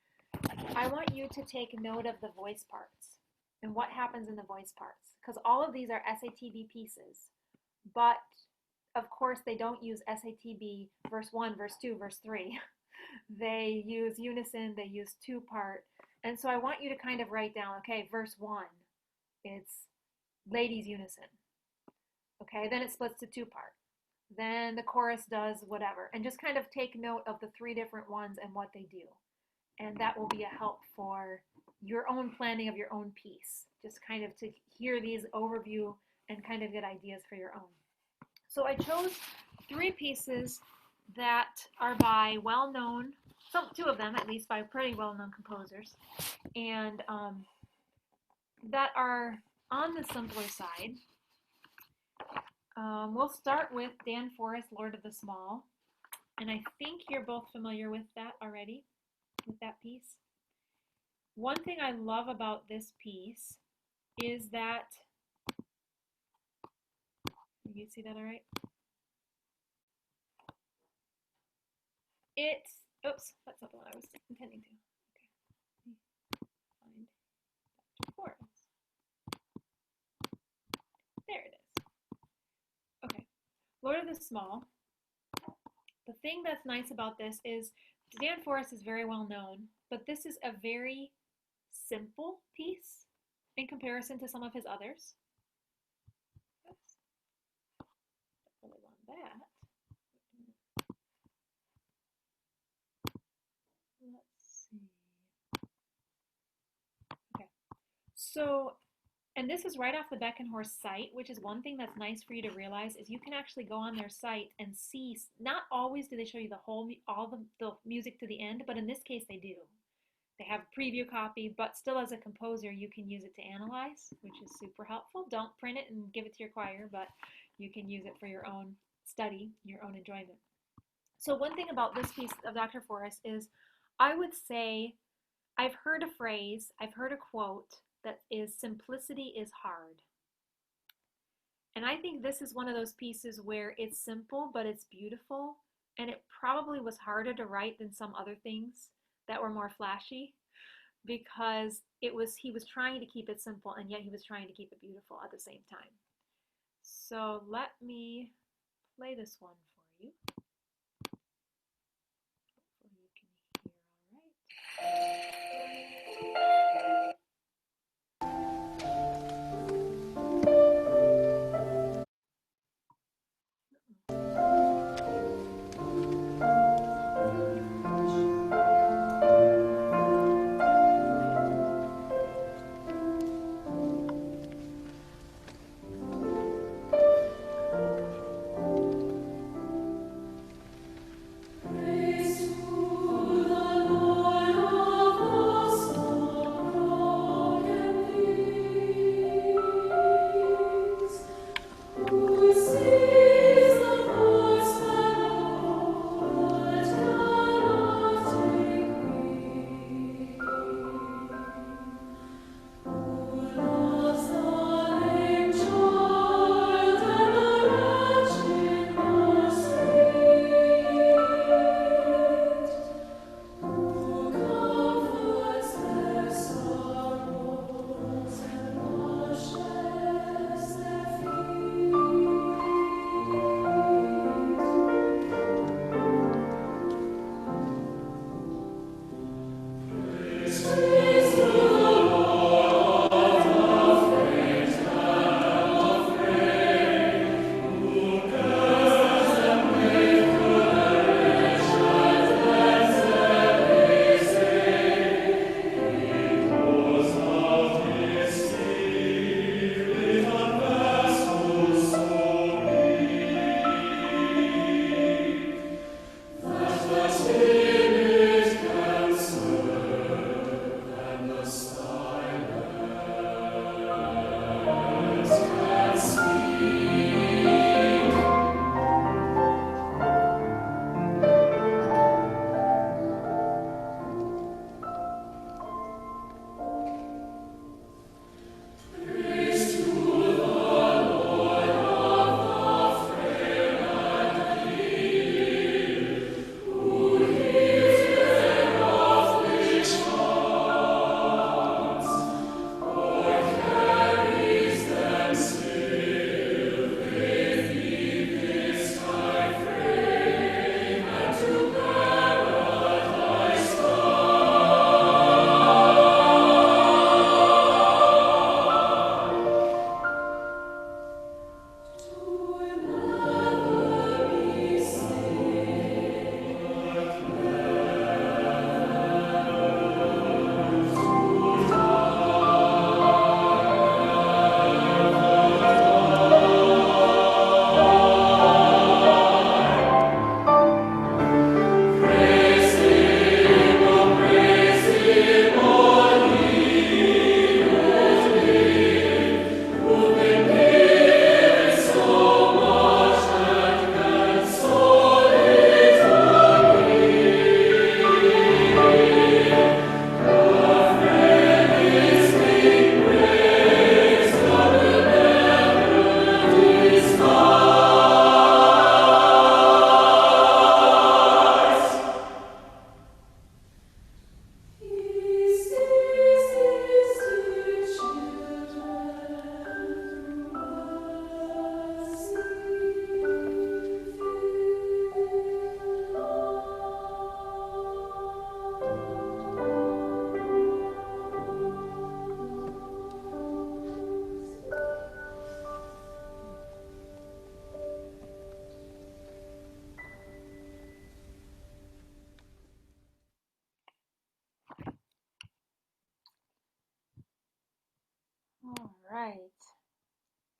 I want you to take note of the voice parts and what happens in the voice parts. Because all of these are SATB pieces. But, of course, they don't use SATB verse 1, verse 2, verse 3. They use unison, they use 2-part. And so I want you to kind of write down, okay, verse 1, it's ladies unison. Okay, then it splits to 2-part. Then the chorus does whatever. And just kind of take note of the 3 different ones and what they do. And that will be a help for your own planning of your own piece. Just kind of to hear these overview and kind of get ideas for your own. So I chose 3 pieces that are by well-known, 2 of them at least, by pretty well-known composers. And that are on the simpler side. We'll start with Dan Forrest, Lord of the Small. And I think you're both familiar with that already, with that piece. One thing I love about this piece is that, you see that all right? Oops, that's not the one I was intending to. Okay, find Dr. Forrest. There it is. Okay, Lord of the Small. The thing that's nice about this is Dan Forrest is very well known, but this is a very simple piece in comparison to some of his others. Oops. Don't really want that. Let's see. Okay. So And this is right off the Beck and Horse site, which is one thing that's nice for you to realize is you can actually go on their site and see. Not always do they show you the whole all the music to the end, but in this case they do. They have a preview copy, but still as a composer you can use it to analyze, which is super helpful. Don't print it and give it to your choir, but you can use it for your own study, your own enjoyment. So one thing about this piece of Dr. Forrest is I would say I've heard a phrase, I've heard a quote that is simplicity is hard. And I think this is one of those pieces where it's simple, but it's beautiful. And it probably was harder to write than some other things that were more flashy because he was trying to keep it simple and yet he was trying to keep it beautiful at the same time. So let me play this one for you. Hopefully you can hear all right.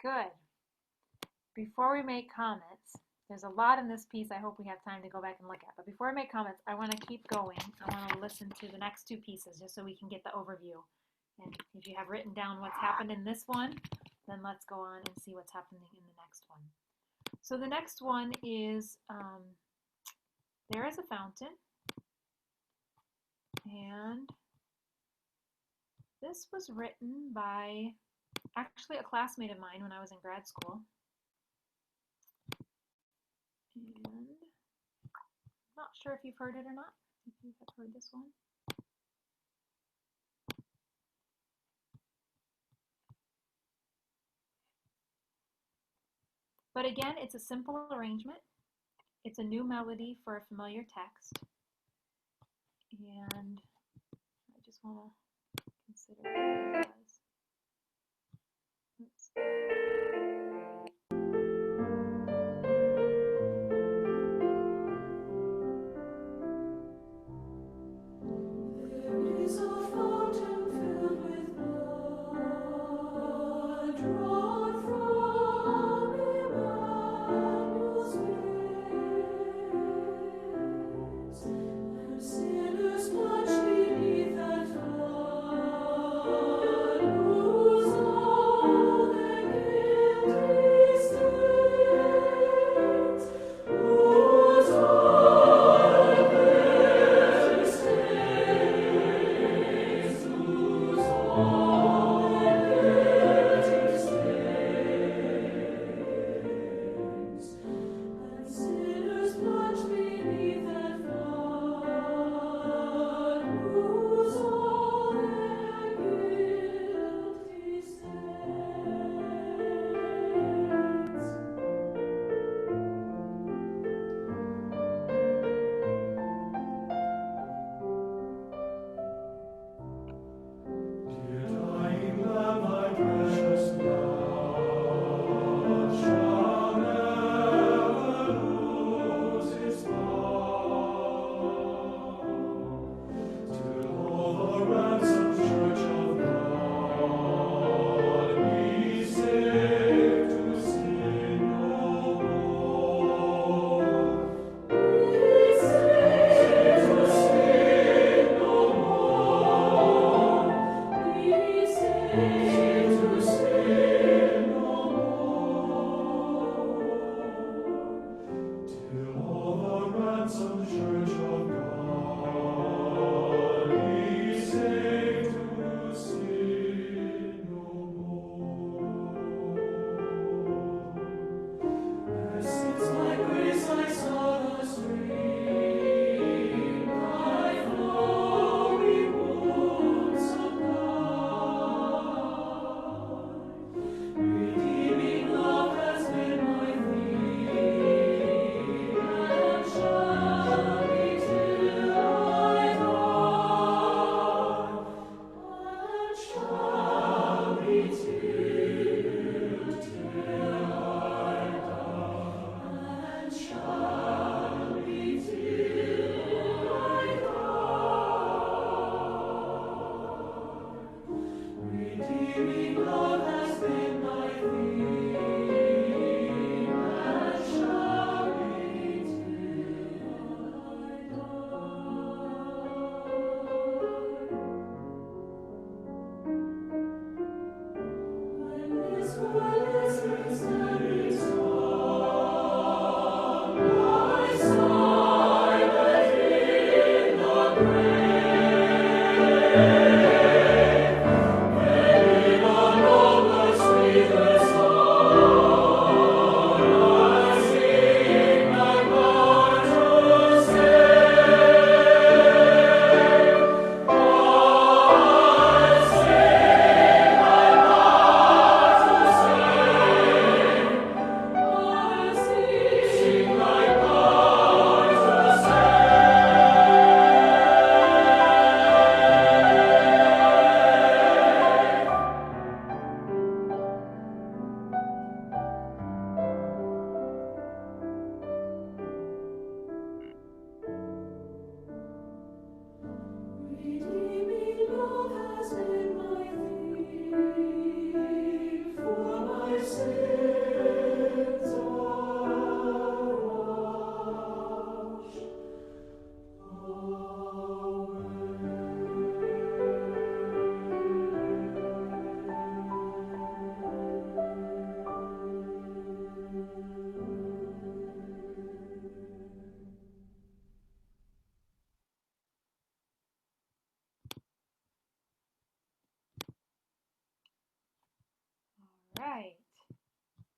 Good. Before we make comments, there's a lot in this piece I hope we have time to go back and look at. But before I make comments, I want to keep going. I want to listen to the next two pieces just so we can get the overview. And if you have written down what's happened in this one, then let's go on and see what's happening in the next one. So the next one is, there is a fountain. And this was written by actually a classmate of mine when I was in grad school. And I'm not sure if you've heard it or not, if you have heard this one. But again, it's a simple arrangement. It's a new melody for a familiar text. And I just want to consider what it was. Let's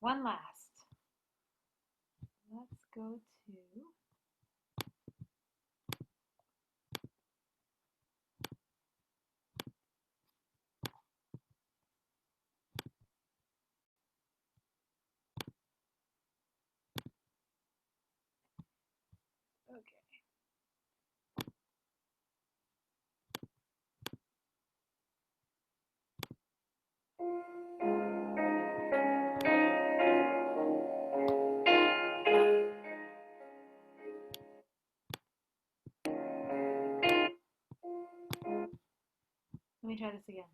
One last. Let's go to okay. Let me try this again.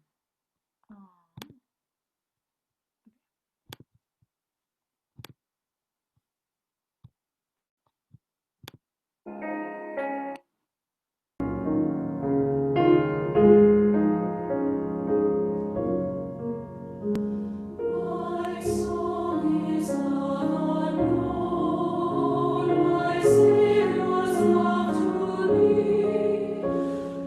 My song is not unknown, my Savior's love to me,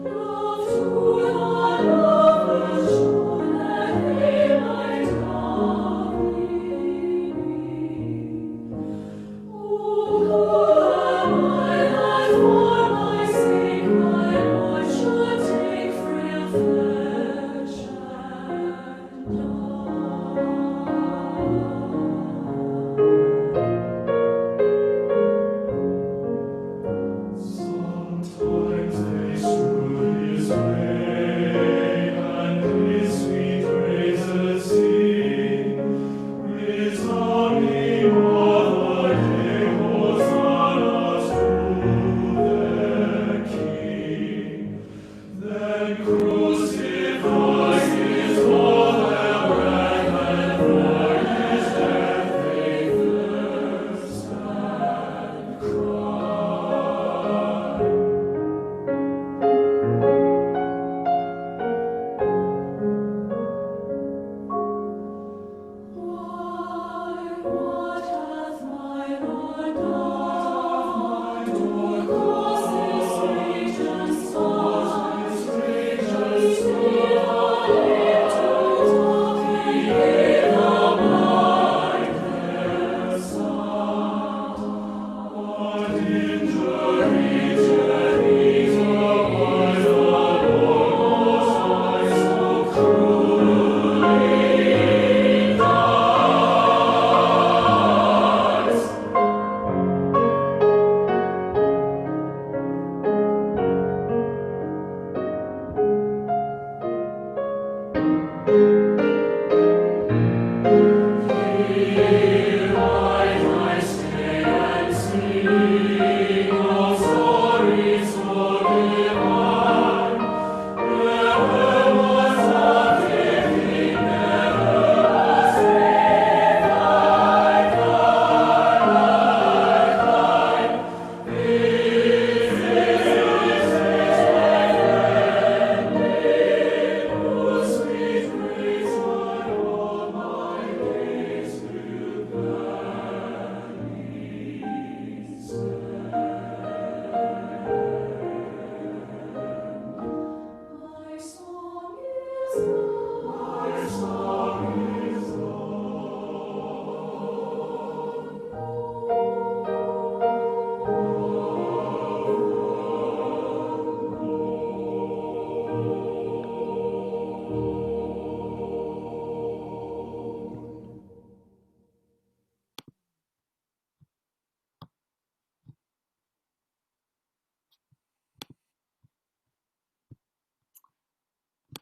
love to the lovers shown that they might love me. Oh, who am I that for my sake my Lord should take frail flesh and die? Sometimes they strew his way, and his sweet praises sing, resounding all the day, Hosanna to the King. Then crucify his whole bread, and for his death they thirst and cry. Why, what hath my Lord done? To cause this raging storm, to be the blind their sight? What injury Geneva was the Lord Most High so cruelly dies? Here I stay and sing of stories so divine. Never was love giving, never was faith like thine. This is heavenly, whose sweet praise I all my days will gladly sing. My song is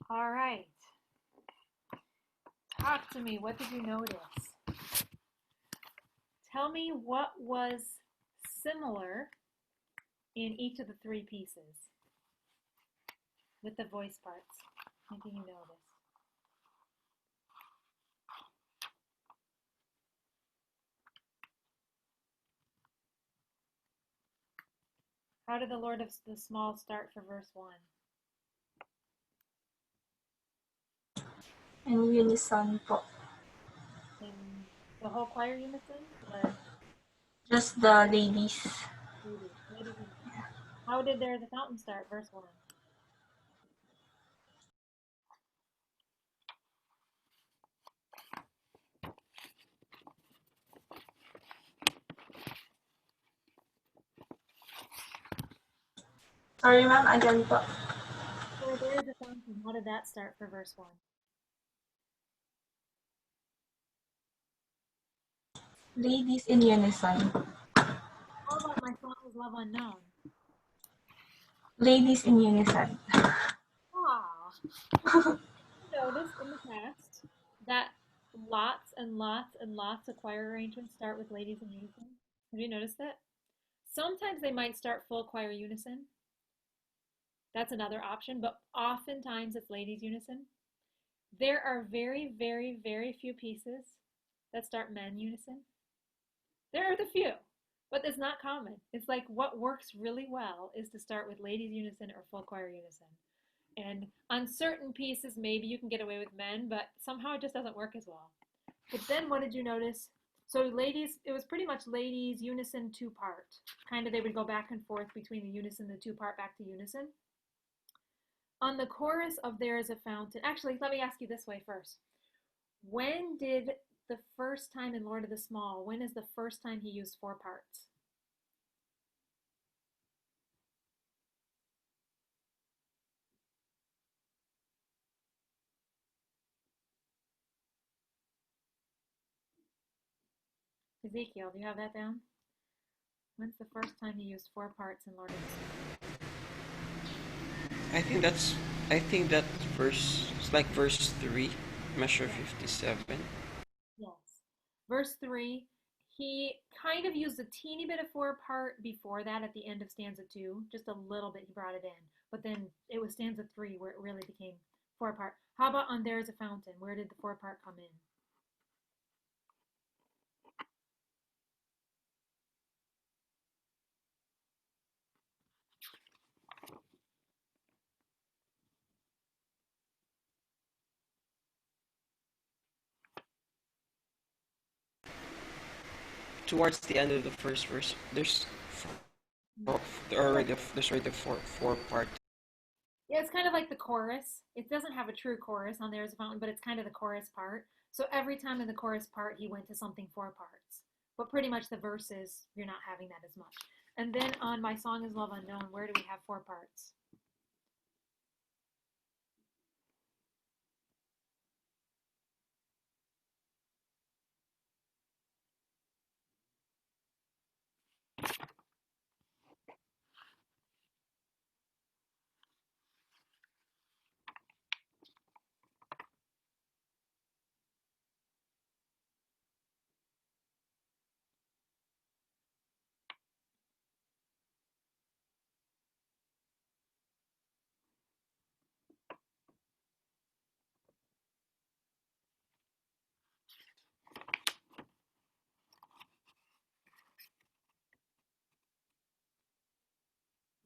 All right. Talk to me. What did you notice? Tell me what was similar in each of the three pieces with the voice parts. What did you notice? How did the Lord of the Small start for verse 1? In unison po. In the whole choir unison or Just the ladies. ladies unison? How did There the Fountain start, verse 1? Sorry, ma'am. Again po. Where there is a fountain, how did that start for verse 1? Ladies in unison. How about my song is Love Unknown? Ladies in unison. Ah, notice in the past that lots and lots and lots of choir arrangements start with ladies in unison. Have you noticed that? Sometimes they might start full choir unison. That's another option, but oftentimes it's ladies unison. There are very, very, very few pieces that start men unison. There are the few, but it's not common. It's like what works really well is to start with ladies unison or full choir unison. And on certain pieces, maybe you can get away with men, but somehow it just doesn't work as well. But then what did you notice? So ladies, it was pretty much ladies unison two part. Kind of they would go back and forth between the unison, the two part back to unison. On the chorus of There is a Fountain, actually, let me ask you this way first. When did the first time in Lord of the Small, when is the first time he used four parts? Ezekiel, do you have that down? When's the first time he used four parts in Lord of the Small? I think that verse it's like verse 3, measure 57. Yes. Verse 3, he kind of used a teeny bit of four part before that at the end of stanza 2, just a little bit he brought it in. But then it was stanza 3 where it really became four part. How about on There is a Fountain? Where did the four part come in? Towards the end of the first verse, there's already four part. Yeah, it's kind of like the chorus. It doesn't have a true chorus on There's a Fountain, but it's kind of the chorus part. So every time in the chorus part, he went to something four parts. But pretty much the verses, you're not having that as much. And then on My Song is Love Unknown, where do we have four parts?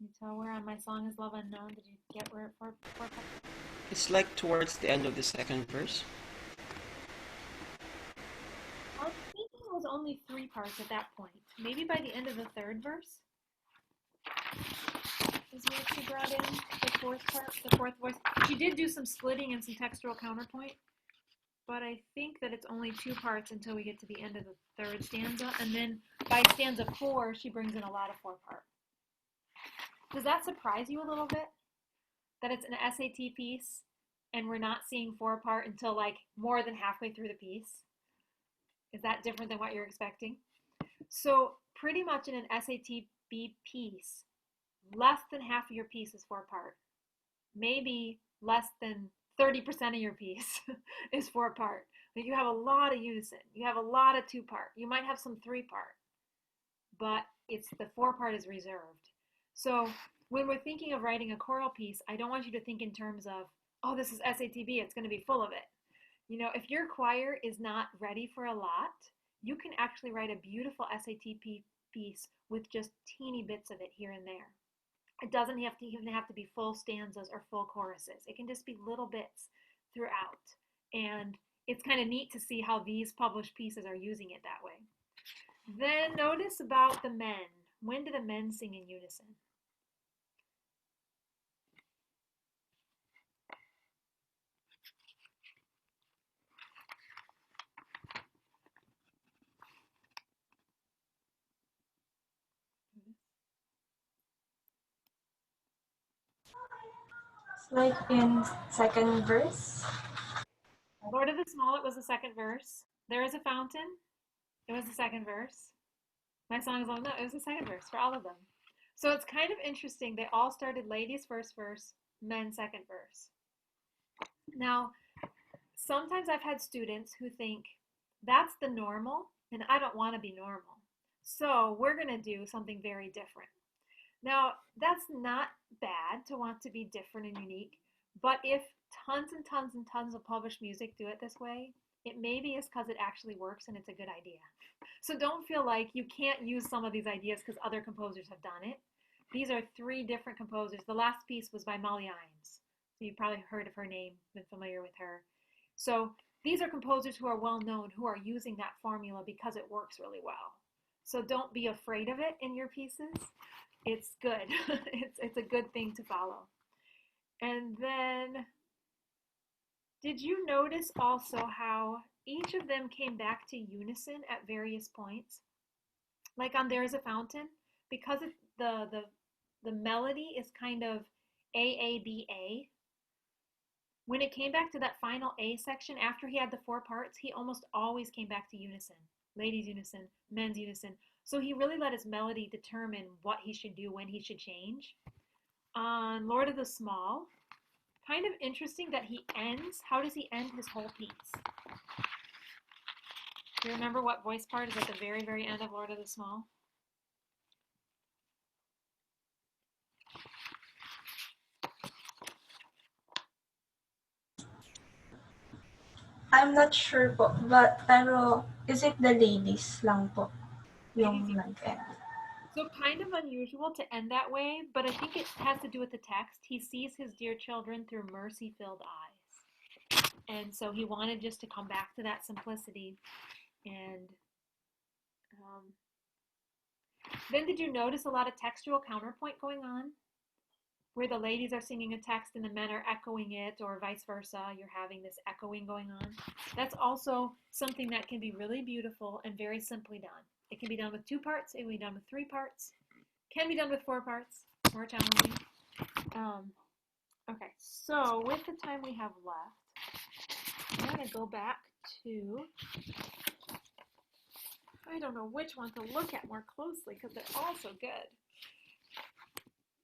You tell where on My Song is Love Unknown? Did you get where four parts? It's like towards the end of the second verse. I was thinking it was only three parts at that point. Maybe by the end of the third verse is where she brought in the fourth part, the fourth voice. She did do some splitting and some textural counterpoint, but I think that it's only two parts until we get to the end of the third stanza, and then by stanza 4, she brings in a lot of four part. Does that surprise you a little bit? That it's an SAT piece and we're not seeing four part until like more than halfway through the piece? Is that different than what you're expecting? So pretty much in an SAT B piece, less than half of your piece is four part. Maybe less than 30% of your piece is four part. But you have a lot of unison. You have a lot of two part. You might have some three part, but it's the four part is reserved. So when we're thinking of writing a choral piece, I don't want you to think in terms of, oh, this is SATB, it's going to be full of it. You know, if your choir is not ready for a lot, you can actually write a beautiful SAT piece with just teeny bits of it here and there. It doesn't even have to be full stanzas or full choruses. It can just be little bits throughout. And it's kind of neat to see how these published pieces are using it that way. Then notice about the men. When do the men sing in unison? Like in second verse. Lord of the Small, it was the second verse. There is a fountain, it was the second verse. My song is long, no, it was the second verse for all of them. So it's kind of interesting. They all started ladies first verse, men second verse. Now, sometimes I've had students who think that's the normal, and I don't want to be normal. So we're going to do something very different. Now, that's not bad to want to be different and unique, but if tons and tons and tons of published music do it this way, it maybe is because it actually works and it's a good idea. So don't feel like you can't use some of these ideas because other composers have done it. These are three different composers. The last piece was by Molly Imes. So you've probably heard of her name, been familiar with her. So these are composers who are well known, who are using that formula because it works really well. So don't be afraid of it in your pieces. It's good. It's a good thing to follow. And then, did you notice also how each of them came back to unison at various points? Like on There Is a Fountain, because the melody is kind of A. When it came back to that final A section, after he had the four parts, he almost always came back to unison. Ladies unison, men's unison. So he really let his melody determine what he should do, when he should change. On Lord of the Small, kind of interesting that he ends, how does he end his whole piece? Do you remember what voice part is at the very, very end of Lord of the Small? I'm not sure po, but pero is it the ladies lang po Ladies yung unison. nag-end? So kind of unusual to end that way, but I think it has to do with the text. He sees his dear children through mercy-filled eyes. And so he wanted just to come back to that simplicity. And then did you notice a lot of textual counterpoint going on? Where the ladies are singing a text and the men are echoing it, or vice versa. You're having this echoing going on. That's also something that can be really beautiful and very simply done. It can be done with 2 parts, it can be done with 3 parts, can be done with 4 parts, more challenging. Okay, so with the time we have left, I'm going to go back to, I don't know which one to look at more closely because they're all so good.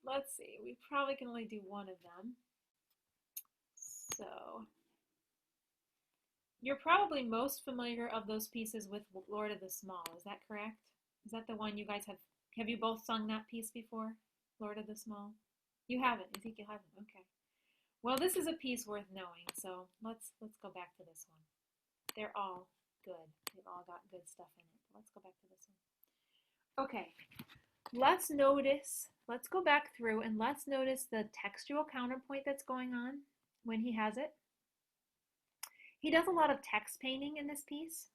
Let's see, we probably can only do one of them. So, you're probably most familiar of those pieces with Lord of the Small, is that correct? Is that the one you guys have you both sung that piece before, Lord of the Small? You haven't, Ezekiel hasn't, okay. Well, this is a piece worth knowing, so let's go back to this one. They're all good. They've all got good stuff in it. Let's go back to this one. Okay, let's go back through and let's notice the textual counterpoint that's going on when he has it. He does a lot of text painting in this piece.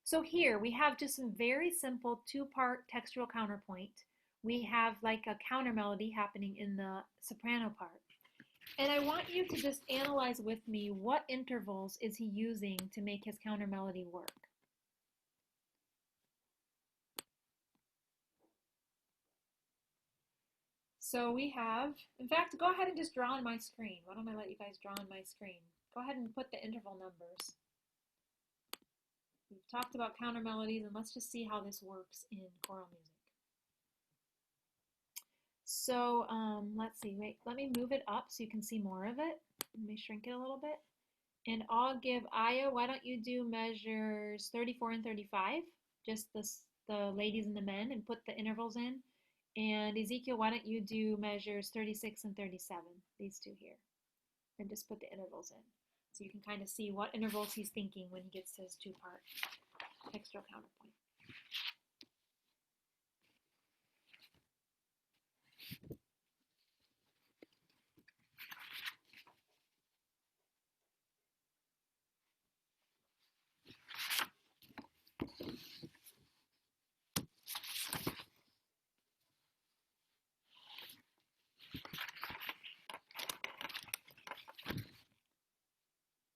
So here we have just some very simple 2-part textual counterpoint. We have like a counter melody happening in the soprano part. And I want you to just analyze with me what intervals is he using to make his counter melody work. So we have, in fact, go ahead and just draw on my screen. Why don't I let you guys draw on my screen? Go ahead and put the interval numbers. We've talked about counter melodies, and let's just see how this works in choral music. So let's see, wait, let me move it up so you can see more of it. Let me shrink it a little bit. And I'll give Aya, why don't you do measures 34 and 35, just the ladies and the men, and put the intervals in. And Ezekiel, why don't you do measures 36 and 37, these two here, and just put the intervals in. So you can kind of see what intervals he's thinking when he gets to his 2-part textual counterpoint.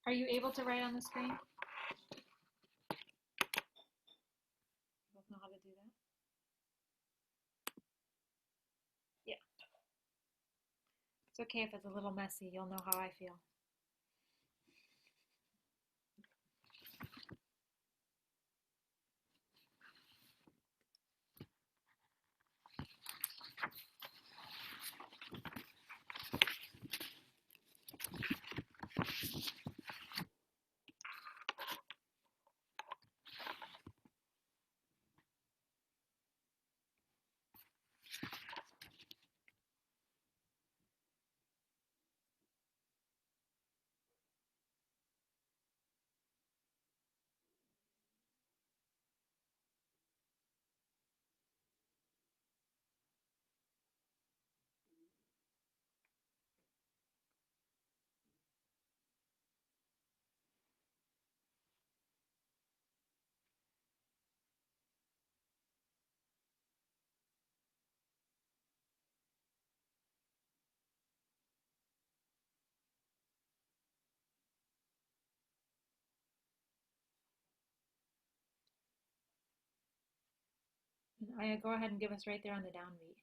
Are you able to write on the screen? You both know how to do that? Yeah. It's okay if it's a little messy. You'll know how I feel. Aya, go ahead and give us right there on the downbeat.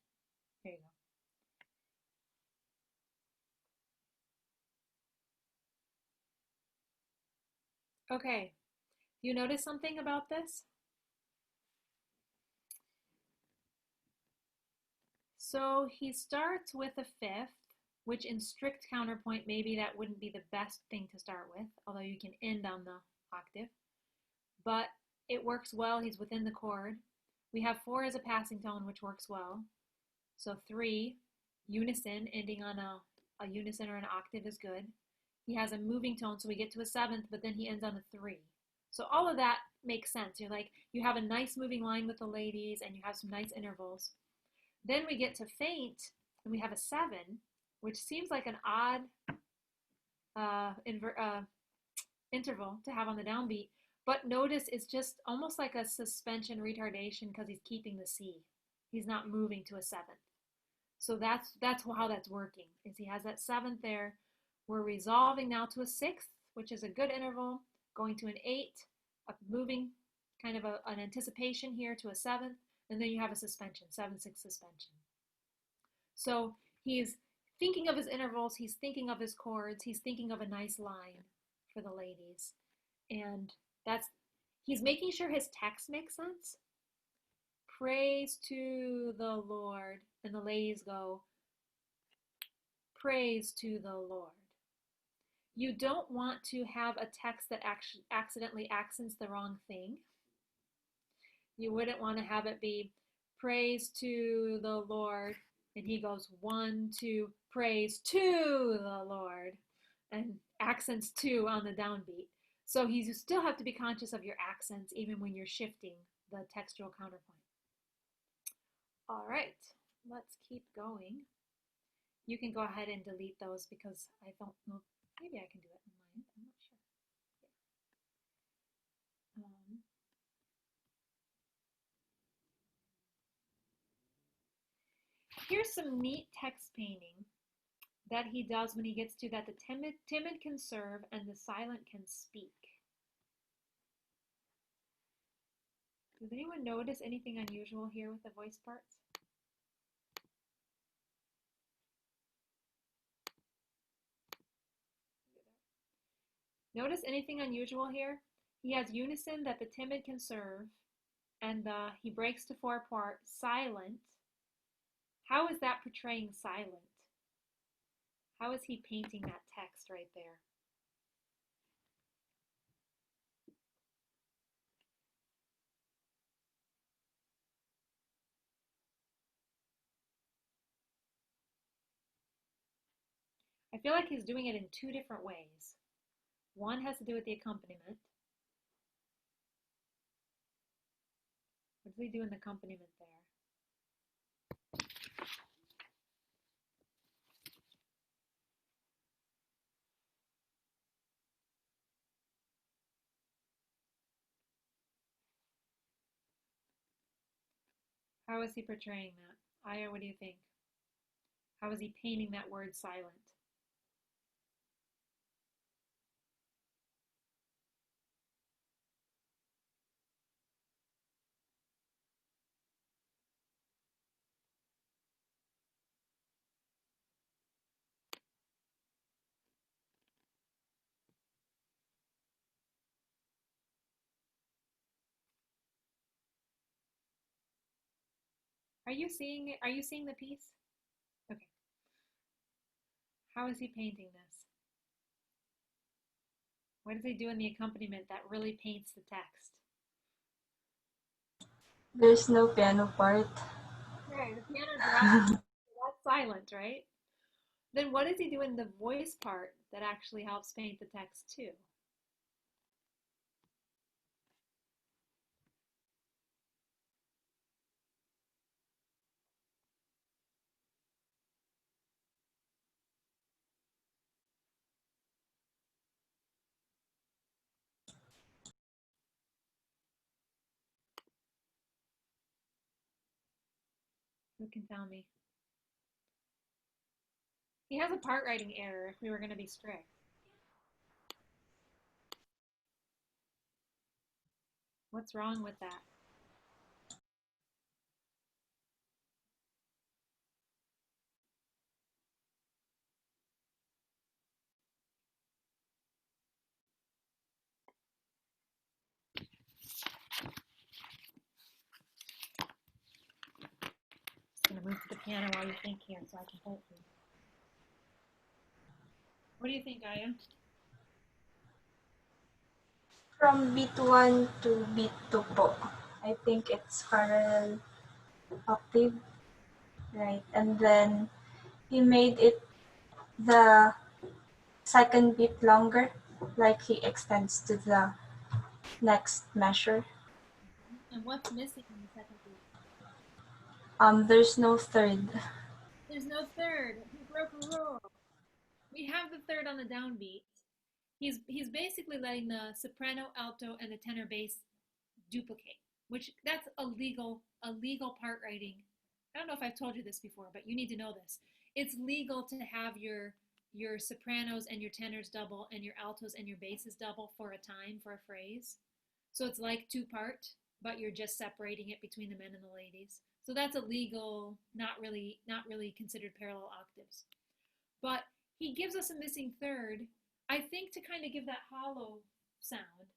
There you go. Okay. You notice something about this? So he starts with a fifth, which in strict counterpoint, maybe that wouldn't be the best thing to start with, although you can end on the octave. But it works well. He's within the chord. We have 4 as a passing tone, which works well. So 3, unison, ending on a unison or an octave is good. He has a moving tone, so we get to a 7th, but then he ends on a 3. So all of that makes sense. You're like, you have a nice moving line with the ladies, and you have some nice intervals. Then we get to faint, and we have a 7, which seems like an odd interval to have on the downbeat. But notice it's just almost like a suspension retardation because he's keeping the C. He's not moving to a 7th. So that's how that's working, is he has that 7th there. We're resolving now to a 6th, which is a good interval, going to an 8, a moving kind of an anticipation here to a 7th, and then you have a suspension, 7-6 suspension. So he's thinking of his intervals, he's thinking of his chords, he's thinking of a nice line for the ladies. And he's making sure his text makes sense. Praise to the Lord. And the ladies go, praise to the Lord. You don't want to have a text that accidentally accents the wrong thing. You wouldn't want to have it be praise to the Lord, and he goes 1, 2, praise to the Lord, and accents 2 on the downbeat. So you still have to be conscious of your accents even when you're shifting the textual counterpoint. All right, let's keep going. You can go ahead and delete those because I don't know. Maybe I can do it online. I'm not sure. Yeah. Here's some neat text painting that he does when he gets to that the timid can serve and the silent can speak. Does anyone notice anything unusual here with the voice parts? Notice anything unusual here? He has unison that the timid can serve, and he breaks to 4 part silent. How is that portraying silent? How is he painting that text right there? I feel like he's doing it in 2 different ways. One has to do with the accompaniment. What does he do in the accompaniment there? How is he portraying that? Aya, what do you think? How is he painting that word silent? Are you seeing it? Are you seeing the piece? Okay. How is he painting this? What does he do in the accompaniment that really paints the text? There's no piano part. Okay, the piano drops. That's silent, right? Then what does he do in the voice part that actually helps paint the text too? Who can tell me? He has a part writing error if we were going to be strict. What's wrong with that? I'm going to move to the piano while you think here so I can hold you. What do you think, Aya? From beat 1 to beat 2 po. I think it's parallel octave, right? And then he made it the second beat longer, like he extends to the next measure. And what's missing in the second beat? There's no third. There's no third. He broke a rule. We have the third on the downbeat. He's basically letting the soprano, alto, and the tenor bass duplicate, which that's a legal part writing. I don't know if I've told you this before, but you need to know this. It's legal to have your sopranos and your tenors double and your altos and your basses double for a time for a phrase. So it's like two part, but you're just separating it between the men and the ladies. So that's a legal, not really considered parallel octaves. But he gives us a missing third, I think to kind of give that hollow sound.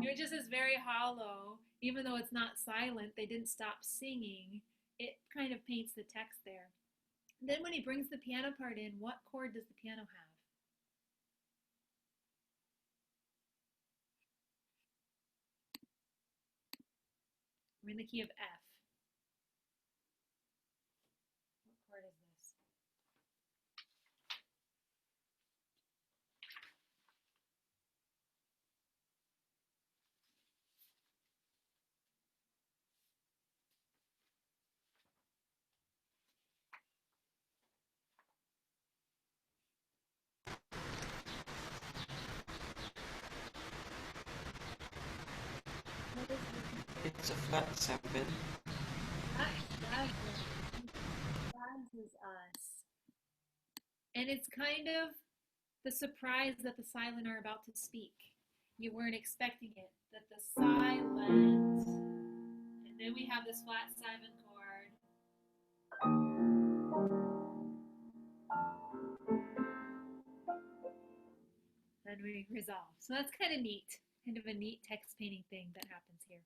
It just is very hollow, even though it's not silent. They didn't stop singing. It kind of paints the text there. Then when he brings the piano part in, what chord does the piano have? We're in the key of F. What chord is this? What is this? It's a flat 7. That surprises us. And it's kind of the surprise that the silent are about to speak. You weren't expecting it. That the silent, and then we have this flat 7 chord. Then we resolve. So that's kind of neat. Kind of a neat text painting thing that happens here.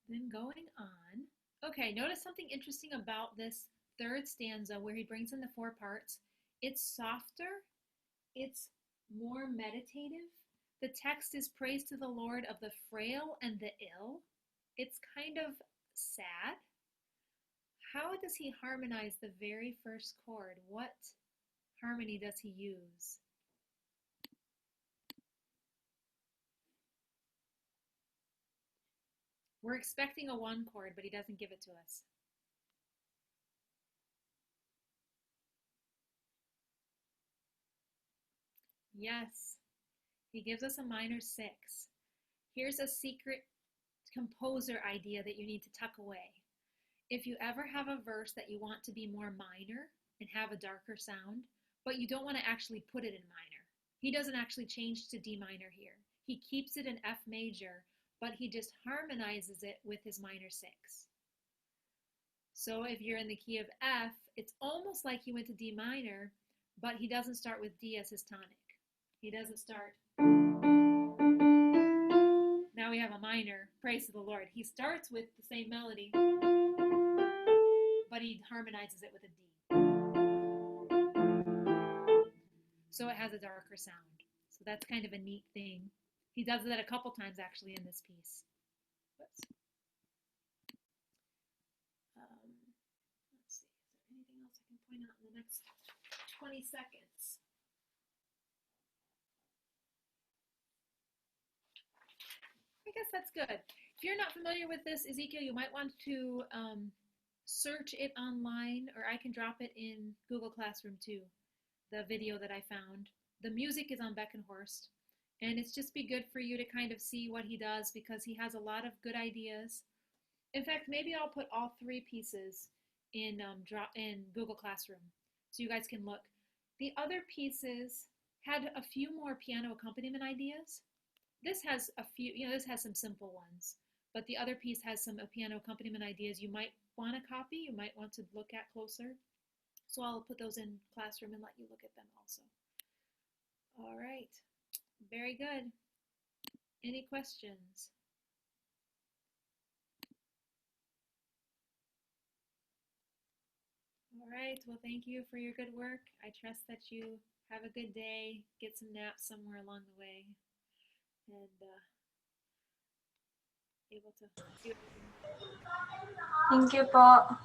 Then going on. Okay, notice something interesting about this third stanza where he brings in the 4 parts. It's softer, it's more meditative. The text is praise to the Lord of the frail and the ill. It's kind of sad. How does he harmonize the very first chord? What harmony does he use? We're expecting a 1 chord, but he doesn't give it to us. Yes, he gives us a minor 6. Here's a secret composer idea that you need to tuck away. If you ever have a verse that you want to be more minor and have a darker sound, but you don't want to actually put it in minor, he doesn't actually change to D minor here. He keeps it in F major, but he just harmonizes it with his minor 6. So if you're in the key of F, it's almost like he went to D minor, but he doesn't start with D as his tonic. He doesn't start. now we have a minor. Praise to the Lord. He starts with the same melody, but he harmonizes it with a D. So it has a darker sound. So that's kind of a neat thing. He does that a couple times actually in this piece. Whoops. Let's see, is there anything else I can point out in the next 20 seconds? I guess that's good. If you're not familiar with this, Ezekiel, you might want to search it online, or I can drop it in Google Classroom too, the video that I found. The music is on Beckenhorst, and it's just be good for you to kind of see what he does because he has a lot of good ideas. In fact, maybe I'll put all 3 pieces in Google Classroom so you guys can look. The other pieces had a few more piano accompaniment ideas. This has a few, this has some simple ones, but the other piece has some piano accompaniment ideas you might want to copy, you might want to look at closer. So I'll put those in Classroom and let you look at them also. All right, very good. Any questions? All right, well, thank you for your good work. I trust that you have a good day, get some naps somewhere along the way, and able to do everything. Thank you po.